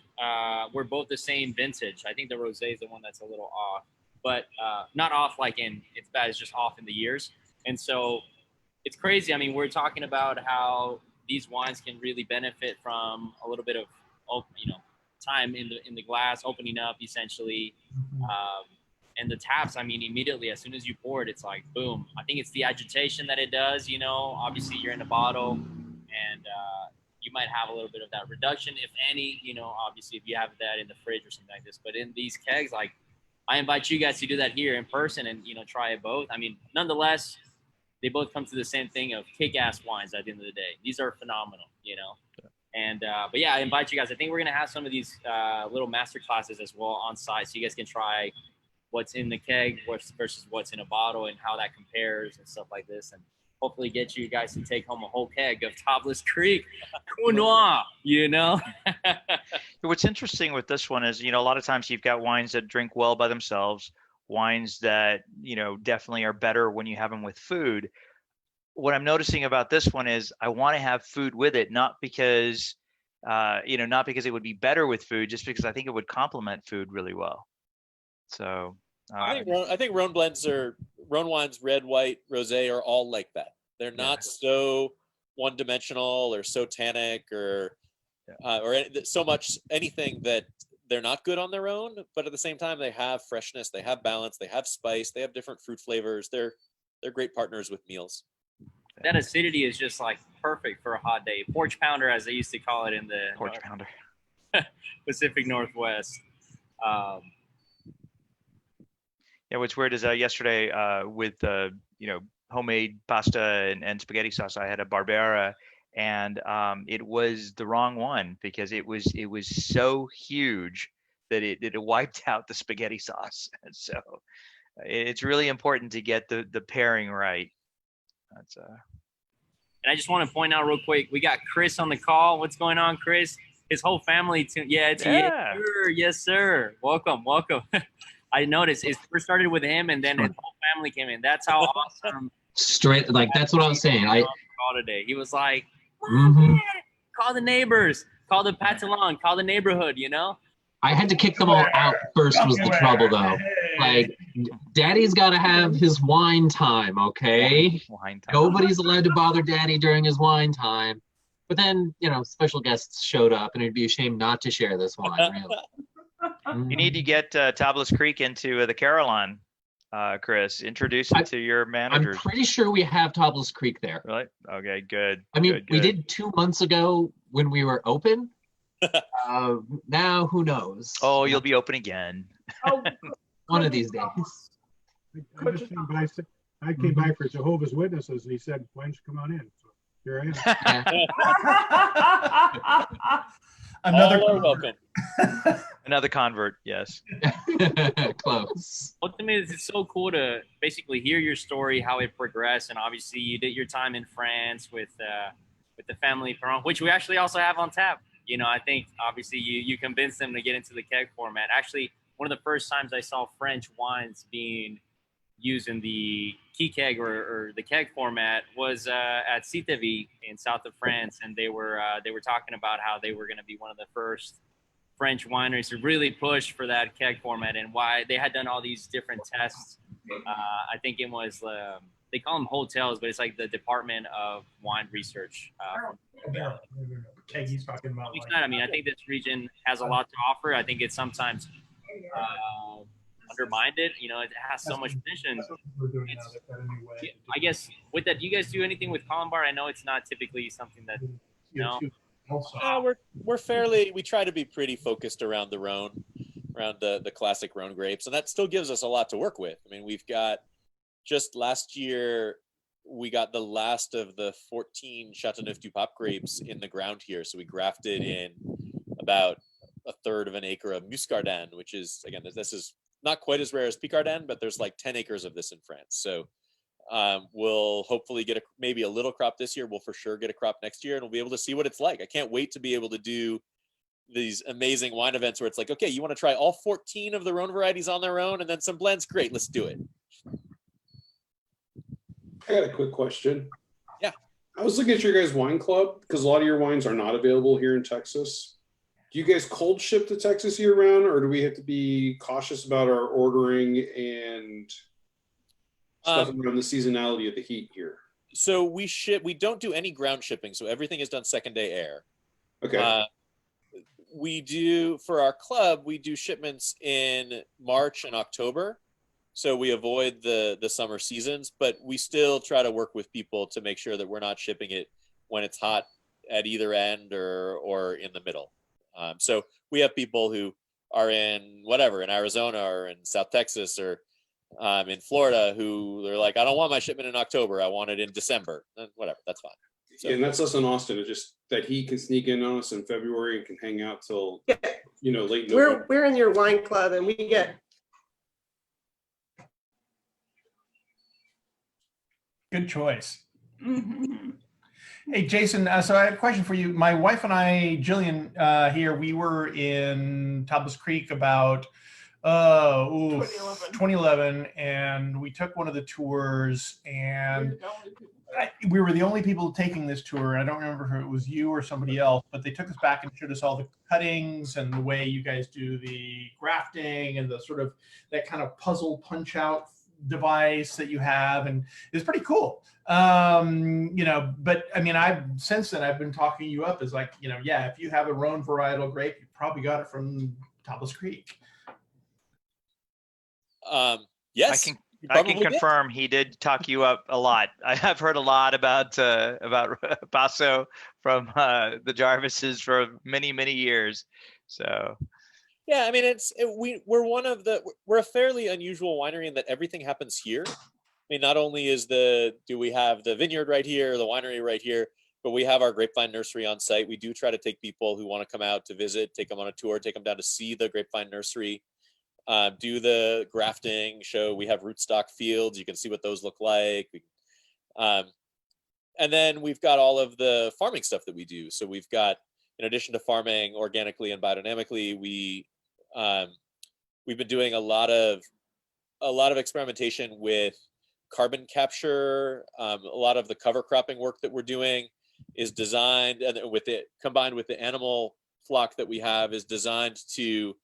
we're both the same vintage. I think the rosé is the one that's a little off, but not off like in it's bad. It's just off in the years. And so it's crazy. I mean, we're talking about how these wines can really benefit from a little bit of time in the glass opening up essentially. And the taps, I mean, immediately as soon as you pour it, it's like boom. I think it's the agitation that it does, obviously you're in a bottle and you might have a little bit of that reduction, if any, obviously if you have that in the fridge or something like this. But in these kegs, like I invite you guys to do that here in person and try it both. I mean, nonetheless, they both come to the same thing of kick-ass wines at the end of the day. These are phenomenal, And but yeah, I invite you guys. I think we're gonna have some of these little master classes as well on site, so you guys can try what's in the keg versus what's in a bottle and how that compares and stuff like this, and hopefully get you guys to take home a whole keg of Tablas Creek Counoise. What's interesting with this one is, a lot of times you've got wines that drink well by themselves, wines that definitely are better when you have them with food. What I'm noticing about this one is I want to have food with it, not because it would be better with food, just because I think it would complement food really well. So I think Rhone wines, red, white, rosé are all like that. They're not so one-dimensional or so tannic or so much anything that they're not good on their own. But at the same time, they have freshness, they have balance, they have spice, they have different fruit flavors. They're great partners with meals. That acidity is just like perfect for a hot day. Porch pounder, as they used to call it in the Pacific Northwest. What's weird is yesterday with homemade pasta and spaghetti sauce, I had a Barbera, and it was the wrong one because it was so huge that it wiped out the spaghetti sauce. So it's really important to get the pairing right. And I just want to point out real quick, we got Chris on the call. What's going on, Chris? His whole family too. Yes, sir. Yes, sir. Welcome. I noticed it first started with him, and then his whole family came in. That's how awesome. Straight, like that's what I was saying. Call today. He was like, call the neighbors, call the Patalon, call the neighborhood. I had to kick them all out first was the trouble, though. Like, Daddy's got to have his wine time, okay? Wine time. Nobody's allowed to bother Daddy during his wine time. But then, special guests showed up, and it'd be a shame not to share this wine, really. You need to get Tablas Creek into the Carolina, Chris. Introduce it to your managers. I'm pretty sure we have Tablas Creek there. Really? Okay, good. I mean, good. We did 2 months ago when we were open. Now, who knows? Oh, you'll be open again. One of these days. I came by for Jehovah's Witnesses, and he said, "Why don't you come on in?" So here I am. Another welcome. Another convert, yes. Close. Ultimately, it's so cool to basically hear your story, how it progressed, and obviously you did your time in France with the family Perron, which we actually also have on tap. You know, I think obviously you convinced them to get into the keg format. Actually, one of the first times I saw French wines being used in the key keg or the keg format was at Citavie in south of France, and they were talking about how they were going to be one of the first French wineries to really push for that keg format, and why they had done all these different tests. I think it was they call them hotels, but it's like the Department of Wine Research. Keg he's talking about. I mean, I think this region has a lot to offer. I think it's sometimes undermined. You know, it has so much potential. I guess with that, do you guys do anything with Columbar? I know it's not typically something that we try to be pretty focused around the Rhone, around the classic Rhone grapes, and that still gives us a lot to work with. I mean, we've got, just last year we got the last of the 14 Chateauneuf du Pape grapes in the ground here, so we grafted in about a third of an acre of Muscardin, which is, again, this is not quite as rare as Picardin, but there's like 10 acres of this in France. So we'll hopefully get maybe a little crop this year. We'll for sure get a crop next year, and we'll be able to see what it's like. I can't wait to be able to do these amazing wine events where it's like, okay, you want to try all 14 of the Rhone varieties on their own and then some blends? Great, let's do it. I got a quick question. Yeah. I was looking at your guys' wine club because a lot of your wines are not available here in Texas. Do you guys cold ship to Texas year round, or do we have to be cautious about our ordering and stuff around the seasonality of the heat here? So we don't do any ground shipping. So everything is done second day air. Okay. We do, for our club, we do shipments in March and October. So we avoid the summer seasons, but we still try to work with people to make sure that we're not shipping it when it's hot at either end or in the middle. So we have people who are in Arizona or in South Texas or in Florida who they're like, I don't want my shipment in October. I want it in December. Whatever, that's fine. So, yeah, and that's us in Austin. It's just that heat can sneak in on us in February and can hang out till, late November. We're in your wine club, and we get. Good choice. Mm-hmm. Hey, Jason, so I had a question for you. My wife and I, Jillian, here, we were in Tablas Creek about 2011, and we took one of the tours, and we were the only people taking this tour. I don't remember if it was you or somebody else, but they took us back and showed us all the cuttings and the way you guys do the grafting and the sort of that kind of puzzle punch out device that you have, and it's pretty cool. But I mean, since then I've been talking you up as like, if you have a Rhone varietal grape, you probably got it from Tablas Creek. Yes, I can confirm he did talk you up a lot. I have heard a lot about Paso from the Jarvises for many, many years. So yeah, I mean, we're a fairly unusual winery in that everything happens here. I mean, not only do we have the vineyard right here, the winery right here, but we have our grapevine nursery on site. We do try to take people who want to come out to visit, take them on a tour, take them down to see the grapevine nursery, do the grafting show. We have rootstock fields. You can see what those look like. And then we've got all of the farming stuff that we do. So we've got, in addition to farming organically and biodynamically, we've been doing a lot of experimentation with carbon capture. A lot of the cover cropping work that we're doing is designed, and combined with the animal flock that we have, is designed to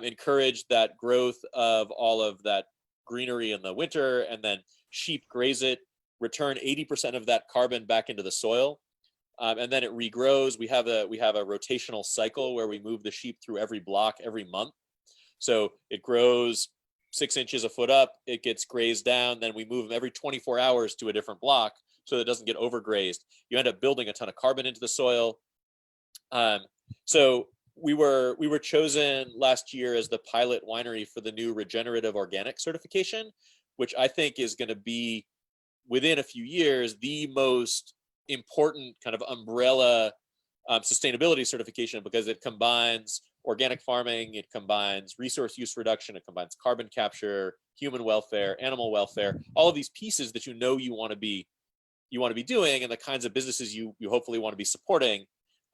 encourage that growth of all of that greenery in the winter, and then sheep graze it, return 80% of that carbon back into the soil, and then it regrows. We have a rotational cycle where we move the sheep through every block every month. So it grows 6 inches a foot up, it gets grazed down, then we move them every 24 hours to a different block so that it doesn't get overgrazed. You end up building a ton of carbon into the soil. So we were chosen last year as the pilot winery for the new regenerative organic certification, which I think is going to be, within a few years, the most important kind of umbrella sustainability certification, because it combines organic farming, it combines resource use reduction, it combines carbon capture, human welfare, animal welfare, all of these pieces that you want to be doing, and the kinds of businesses you hopefully want to be supporting.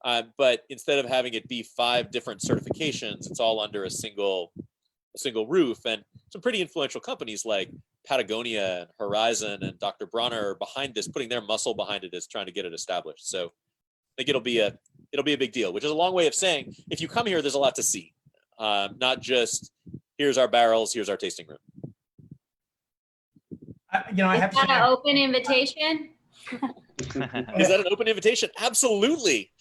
But instead of having it be 5 different certifications, it's all under a single roof. And some pretty influential companies like Patagonia and Horizon and Dr. Bronner are behind this, putting their muscle behind it, is trying to get it established. So I think it'll be a big deal, which is a long way of saying if you come here, there's a lot to see. Not just here's our barrels, here's our tasting room. I have Is that an open invitation? Is that an open invitation? Absolutely.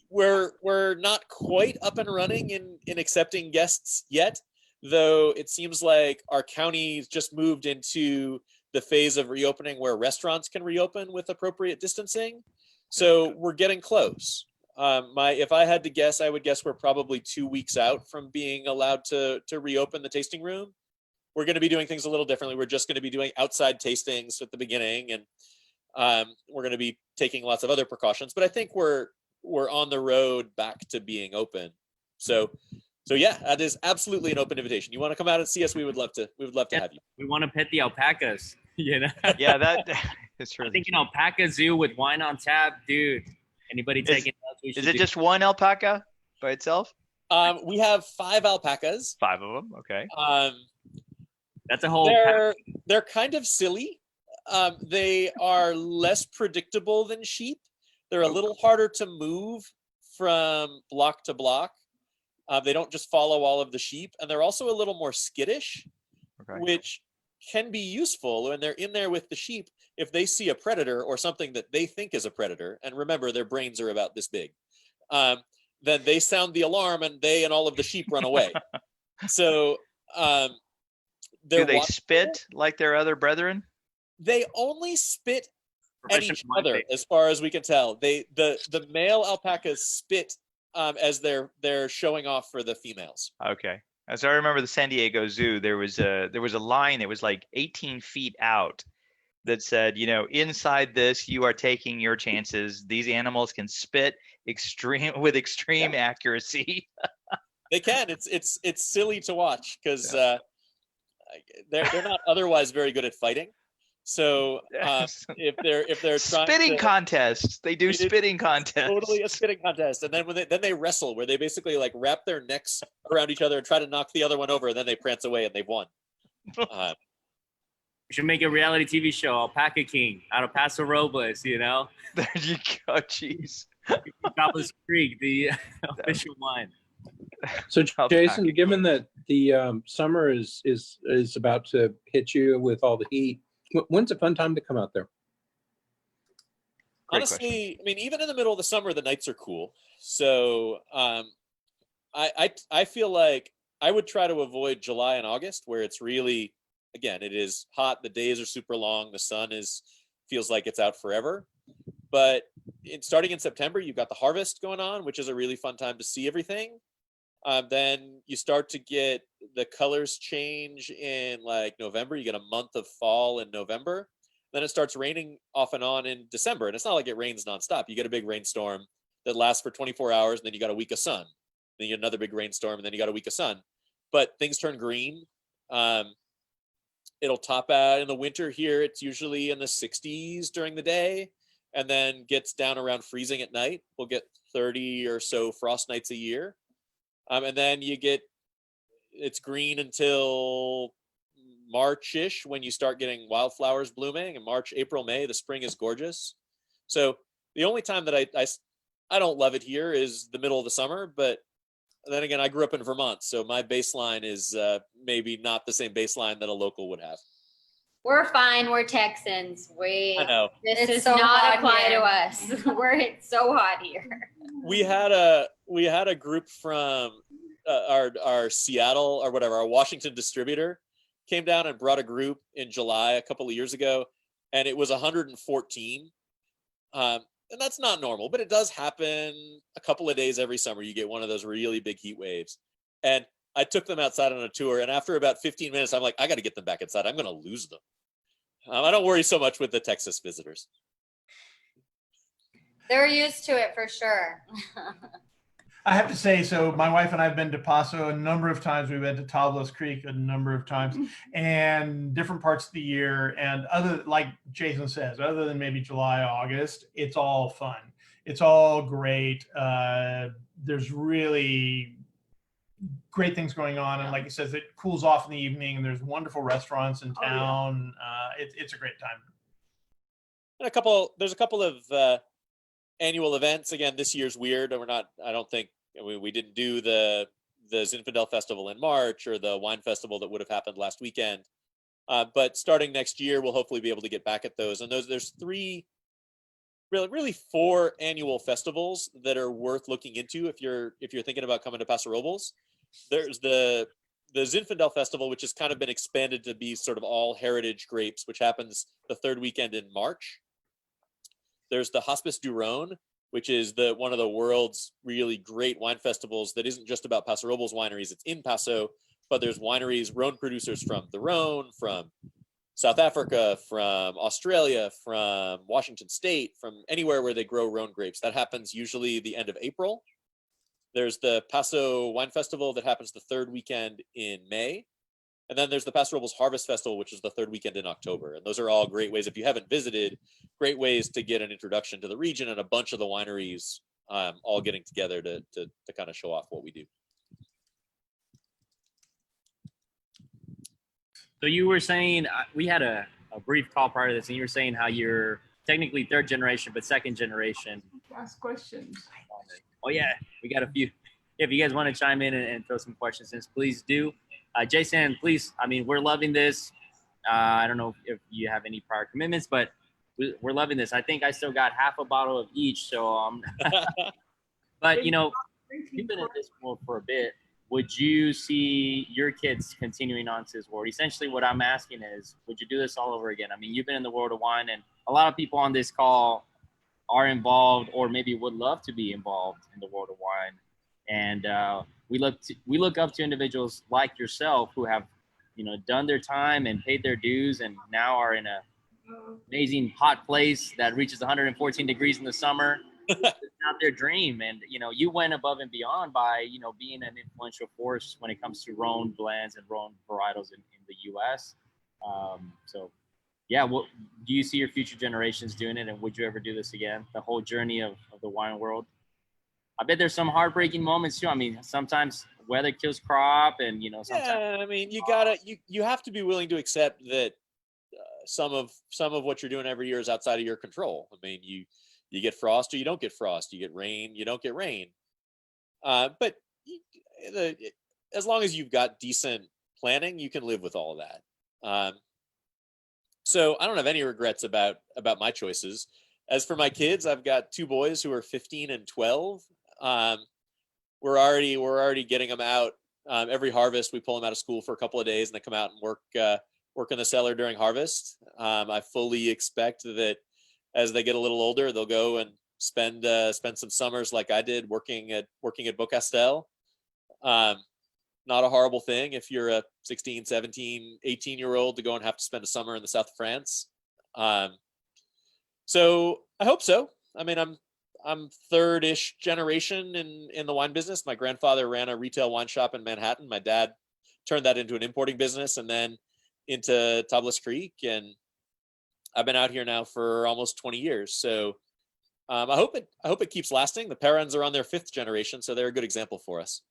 We're not quite up and running in accepting guests yet, though it seems like our county just moved into the phase of reopening where restaurants can reopen with appropriate distancing. So we're getting close. If I had to guess, I would guess we're probably 2 weeks out from being allowed to reopen the tasting room. We're going to be doing things a little differently. We're just going to be doing outside tastings at the beginning, and we're going to be taking lots of other precautions. But I think we're on the road back to being open. So yeah, that is absolutely an open invitation. You want to come out and see us? We would love to. We would love to have you. We want to pet the alpacas. Yeah, it's really. I think an alpaca zoo with wine on tap, dude. Anybody taking notes? Is it just one alpaca by itself? We have 5 alpacas. 5 of them. Okay. That's a whole. They're kind of silly. They are less predictable than sheep. They're a little harder to move from block to block. They don't just follow all of the sheep, and they're also a little more skittish, which can be useful when they're in there with the sheep. If they see a predator or something that they think is a predator, and remember their brains are about this big, then they sound the alarm, and they and all of the sheep run away. So do they spit like their other brethren? They only spit at each other, as far as we can tell. The male alpacas spit as they're showing off for the females. Okay. As I remember the San Diego Zoo, there was a line that was like 18 feet out that said, inside this, you are taking your chances. These animals can spit with extreme accuracy. They can. It's silly to watch because they're not otherwise very good at fighting. So if they're trying spitting contests, they do spitting contests. Totally a spitting contest, and then then they wrestle, where they basically like wrap their necks around each other and try to knock the other one over, and then they prance away and they've won. We should make a reality TV show, Alpaca King, out of Paso Robles. There you go. Jeez. Tablas Creek, the official wine. So Jason, given that the summer is about to hit you with all the heat, when's a fun time to come out there? Honestly, I mean, even in the middle of the summer, the nights are cool. So I feel like I would try to avoid July and August, where it's really, again, it is hot. The days are super long. The sun feels like it's out forever. But starting in September, you've got the harvest going on, which is a really fun time to see everything. Then you start to get the colors change in like November. You get a month of fall in November. Then it starts raining off and on in December. And it's not like it rains nonstop. You get a big rainstorm that lasts for 24 hours, and then you got a week of sun. Then you get another big rainstorm, and then you got a week of sun. But things turn green. It'll top out in the winter here. It's usually in the 60s during the day, and then gets down around freezing at night. We'll get 30 or so frost nights a year. And then it's green until March-ish, when you start getting wildflowers blooming. In March, April, May, the spring is gorgeous. So the only time that I don't love it here is the middle of the summer. But then again, I grew up in Vermont, so my baseline is maybe not the same baseline that a local would have. We're fine. We're Texans. I know. This does not apply to us. It's so hot here. We had a group from our Seattle or whatever, our Washington distributor came down and brought a group in July a couple of years ago, and it was 114. And that's not normal, but it does happen a couple of days every summer. You get one of those really big heat waves. And I took them outside on a tour, and after about 15 minutes, I'm like, I got to get them back inside. I'm going to lose them. I don't worry so much with the Texas visitors. They're used to it for sure. I have to say, so my wife and I have been to Paso a number of times. We've been to Tablas Creek a number of times, and different parts of the year. And like Jason says, other than maybe July, August, it's all fun. It's all great. There's really great things going on, and like he says, it cools off in the evening. And there's wonderful restaurants in town. It's a great time. And there's a couple of annual events. Again, this year's weird. I don't think we didn't do the Zinfandel Festival in March or the wine festival that would have happened last weekend. But starting next year, we'll hopefully be able to get back at those. And there's really four annual festivals that are worth looking into if you're thinking about coming to Paso Robles. There's the Zinfandel Festival, which has kind of been expanded to be sort of all heritage grapes, which happens the third weekend in March. There's the Hospice du Rhone, which is one of the world's really great wine festivals that isn't just about Paso Robles wineries. It's in Paso, but there's wineries, Rhone producers from the Rhone, from South Africa, from Australia, from Washington State, from anywhere where they grow Rhone grapes. That happens usually the end of April. There's the Paso Wine Festival that happens the third weekend in May. And then there's the Paso Robles Harvest Festival, which is the third weekend in October. And those are all great ways, if you haven't visited, great ways to get an introduction to the region and a bunch of the wineries all getting together to kind of show off what we do. So you were saying, we had a brief call prior to this, and you were saying how you're technically third generation, but second generation. Ask questions. Oh yeah, we got a few. If you guys want to chime in and throw some questions in, please do. Jason, please, I mean, we're loving this. I don't know if you have any prior commitments, but we're loving this. I think I still got half a bottle of each. So, but you've been in this world for a bit. Would you see your kids continuing on to this world? Essentially, what I'm asking is, would you do this all over again? I mean, you've been in the world of wine, and a lot of people on this call are involved, or maybe would love to be involved in the world of wine. And we look up to individuals like yourself who have, done their time and paid their dues, and now are in a amazing hot place that reaches 114 degrees in the summer. It's not their dream, and you went above and beyond by being an influential force when it comes to Rhone blends and Rhone varietals in the U.S. So, yeah, what do you see your future generations doing it, and would you ever do this again? The whole journey of the wine world. I bet there's some heartbreaking moments too. I mean, sometimes weather kills crop, and sometimes. Yeah, I mean, you have to be willing to accept that some of what you're doing every year is outside of your control. I mean, you get frost or you don't get frost. You get rain, you don't get rain. But as long as you've got decent planning, you can live with all of that. So I don't have any regrets about my choices. As for my kids, I've got two boys who are 15 and 12. We're already getting them out. Every harvest, we pull them out of school for a couple of days, and they come out and work in the cellar during harvest. I fully expect that as they get a little older, they'll go and spend some summers like I did working at Beaucastel. Not a horrible thing if you're a 16, 17, 18-year-old to go and have to spend a summer in the south of France. So I hope so. I mean, I'm third-ish generation in the wine business. My grandfather ran a retail wine shop in Manhattan. My dad turned that into an importing business and then into Tablas Creek. And I've been out here now for almost 20 years. So I hope it keeps lasting. The parents are on their fifth generation, so they're a good example for us.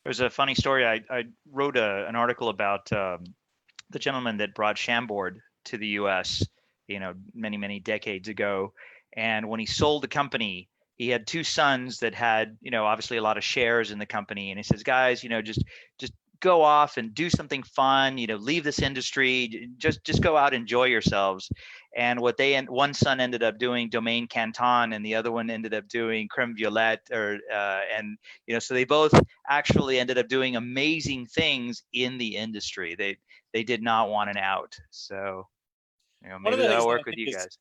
There's a funny story. I wrote an article about the gentleman that brought Chambord to the U.S., many, many decades ago. And when he sold the company, he had two sons that had, obviously a lot of shares in the company. And he says, guys, just go off and do something fun, leave this industry, just go out, enjoy yourselves. And one son ended up doing Domaine Canton, and the other one ended up doing Creme Violette, so they both actually ended up doing amazing things in the industry. They did not want an out. So, maybe that'll work with you guys.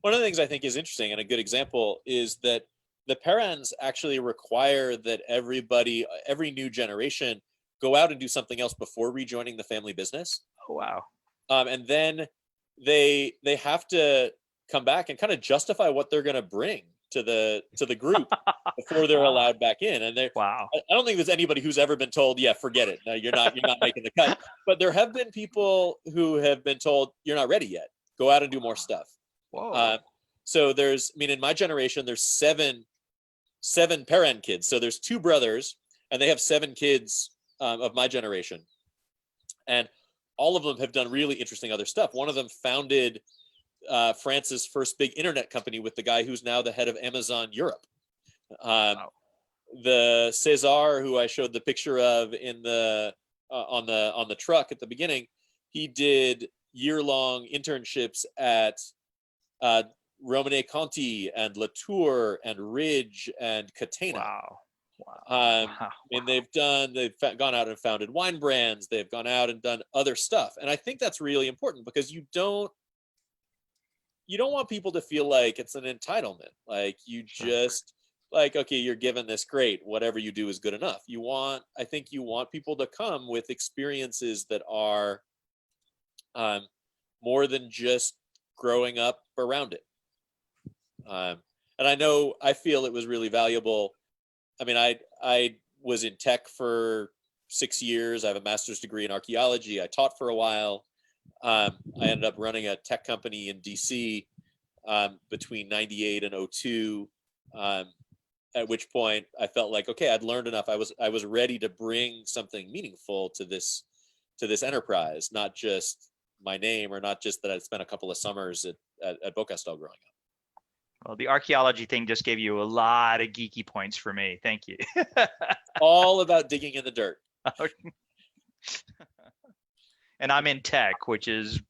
One of the things I think is interesting and a good example is that the parents actually require that every new generation go out and do something else before rejoining the family business. Oh, wow. And then they have to come back and kind of justify what they're going to bring to the group before they're allowed back in. And wow, I don't think there's anybody who's ever been told, yeah, forget it. No, you're not making the cut. But there have been people who have been told, you're not ready yet. Go out and do more stuff. Whoa. So in my generation, there's seven parent kids. So there's 2 brothers, and they have 7 kids of my generation. And all of them have done really interesting other stuff. One of them founded France's first big internet company with the guy who's now the head of Amazon Europe. Wow. The Cesar, who I showed the picture of in on the truck at the beginning, he did year-long internships at Romane Conti and Latour and Ridge and Catena. Wow. And they've gone out and founded wine brands. They've gone out and done other stuff. And I think that's really important, because you don't want people to feel like it's an entitlement. Like you just like, okay, you're given this, great. Whatever you do is good enough. I think you want people to come with experiences that are more than just growing up around it. And I feel it was really valuable. I mean, I was in tech for 6 years. I have a master's degree in archaeology. I taught for a while. I ended up running a tech company in DC between 98 and 02. At which point I felt like, okay, I'd learned enough. I was ready to bring something meaningful to this enterprise, not just my name, or not just that I'd spent a couple of summers at Beaucastel growing up. Well, the archaeology thing just gave you a lot of geeky points for me. Thank you. All about digging in the dirt. And I'm in tech, which is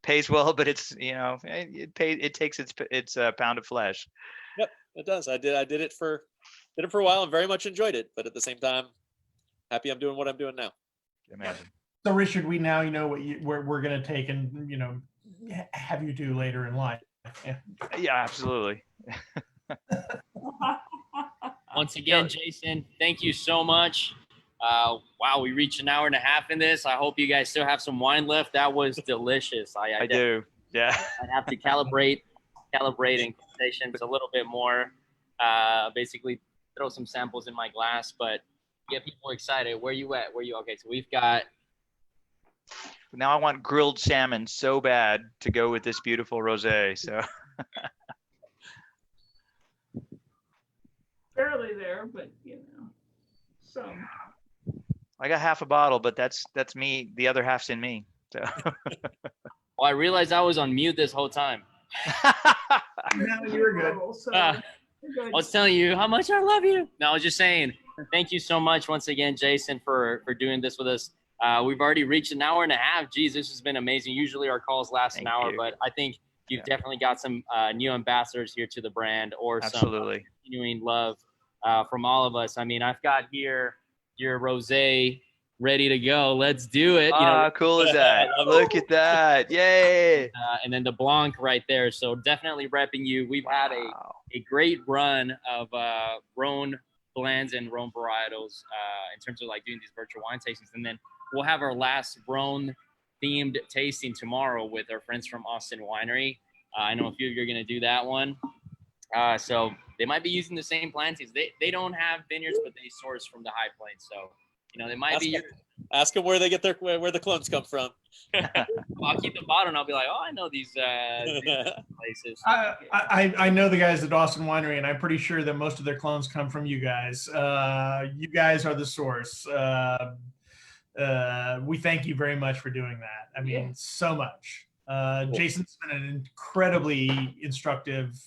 pays well, but it's, it takes its pound of flesh. Yep, it does. I did it for a while and very much enjoyed it, but at the same time, happy I'm doing what I'm doing now. Imagine. So Richard, we now know what we're going to take and have you do later in life. Yeah, absolutely. Once again, Jason, thank you so much. Wow, we reached an hour and a half in this. I hope you guys still have some wine left. That was delicious. I do. Yeah. I have to calibrate in quotations a little bit more. Basically, throw some samples in my glass, but get people excited. Where you at? Okay, so we've got. Now I want grilled salmon so bad to go with this beautiful rosé. So. Barely there, but some. I got half a bottle, but that's me. The other half's in me. So. Well, I realized I was on mute this whole time. No, you were good. I was telling you how much I love you. No, I was just saying, thank you so much once again, Jason, for doing this with us. We've already reached an hour and a half. Geez, this has been amazing. Usually our calls last an hour, but I think you've definitely got some new ambassadors here to the brand, or some continuing love from all of us. I mean, I've got here your rosé ready to go. Let's do it. How cool is that? Look at that. Yay. And then the Blanc right there. So definitely repping you. We've had a great run of Rhone blends and Rhone varietals in terms of like doing these virtual wine tastings. And then we'll have our last Rhone themed tasting tomorrow with our friends from Austin Winery. I know a few of you are going to do that one. So they might be using the same plantains. They don't have vineyards, but they source from the High Plains. So, they might ask them where they get where the clones come from. I'll keep the bottle and I'll be like, I know these places. I know the guys at Austin Winery, and I'm pretty sure that most of their clones come from you guys. You guys are the source. We thank you very much for doing that. I mean, so much. Jason's been an incredibly instructive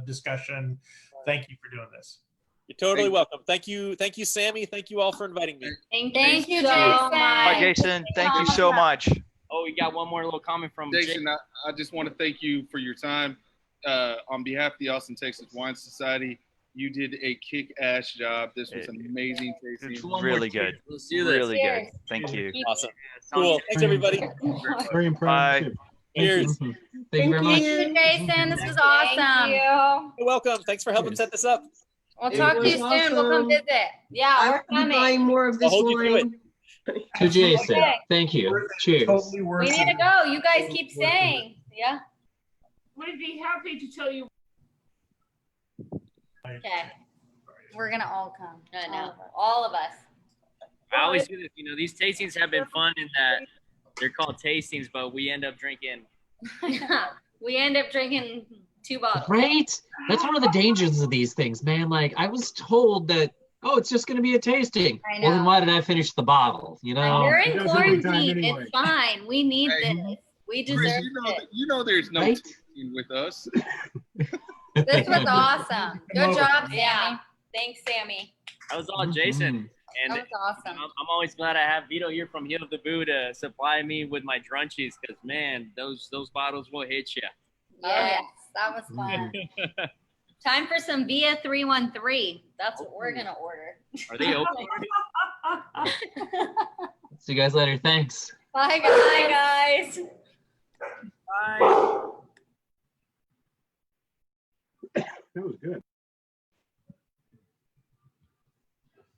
discussion. Thank you for doing this. You're totally welcome. Thank you, Sammy. Thank you all for inviting me. Thank you, Jason. Bye, Jason. Thank you so much. Oh, we got one more little comment from Jason. I just want to thank you for your time. On behalf of the Austin, Texas Wine Society, you did a kick-ass job. This was amazing tasting. It's really good. Let's do this. Really good. Thank you. Awesome. Cool. Thanks, everybody. Very impressive. Cheers. Thank you very much. Jason. This was awesome. Thank you. You're welcome. Thanks for helping set this up. We'll talk to you soon. We'll come visit. Yeah, we're I'm coming. buying more of this I'll hold you to wine. To Jason. Okay. Thank you. Cheers. Totally worth We need to go. You guys keep saying. Yeah. we'd be happy to tell you. Okay. We're gonna all come. No, all of us. I always do this. You know, these tastings have been fun in that they're called tastings, but we end up drinking. We end up drinking 2 bottles. Right? That's one of the dangers of these things, man. Like I was told that, oh, it's just gonna be a tasting. I Well, then know. why did I finish the bottle? You know? You're It in does every time quarantine. anyway. It's fine. We need Hey, this. We Chris, deserve it. you know there's no Right? tasting with us. This was awesome. Good job, Sammy. Yeah. Thanks, Sammy. That was all Jason. And That was awesome. I'm always glad I have Vito here from Hill of the Boo to supply me with my drunchies because, man, those bottles will hit you. Yes, that was fun. Time for some Via 313. That's what we're gonna order. Are they open? See you guys later. Thanks. Bye, guys. Bye. That was good.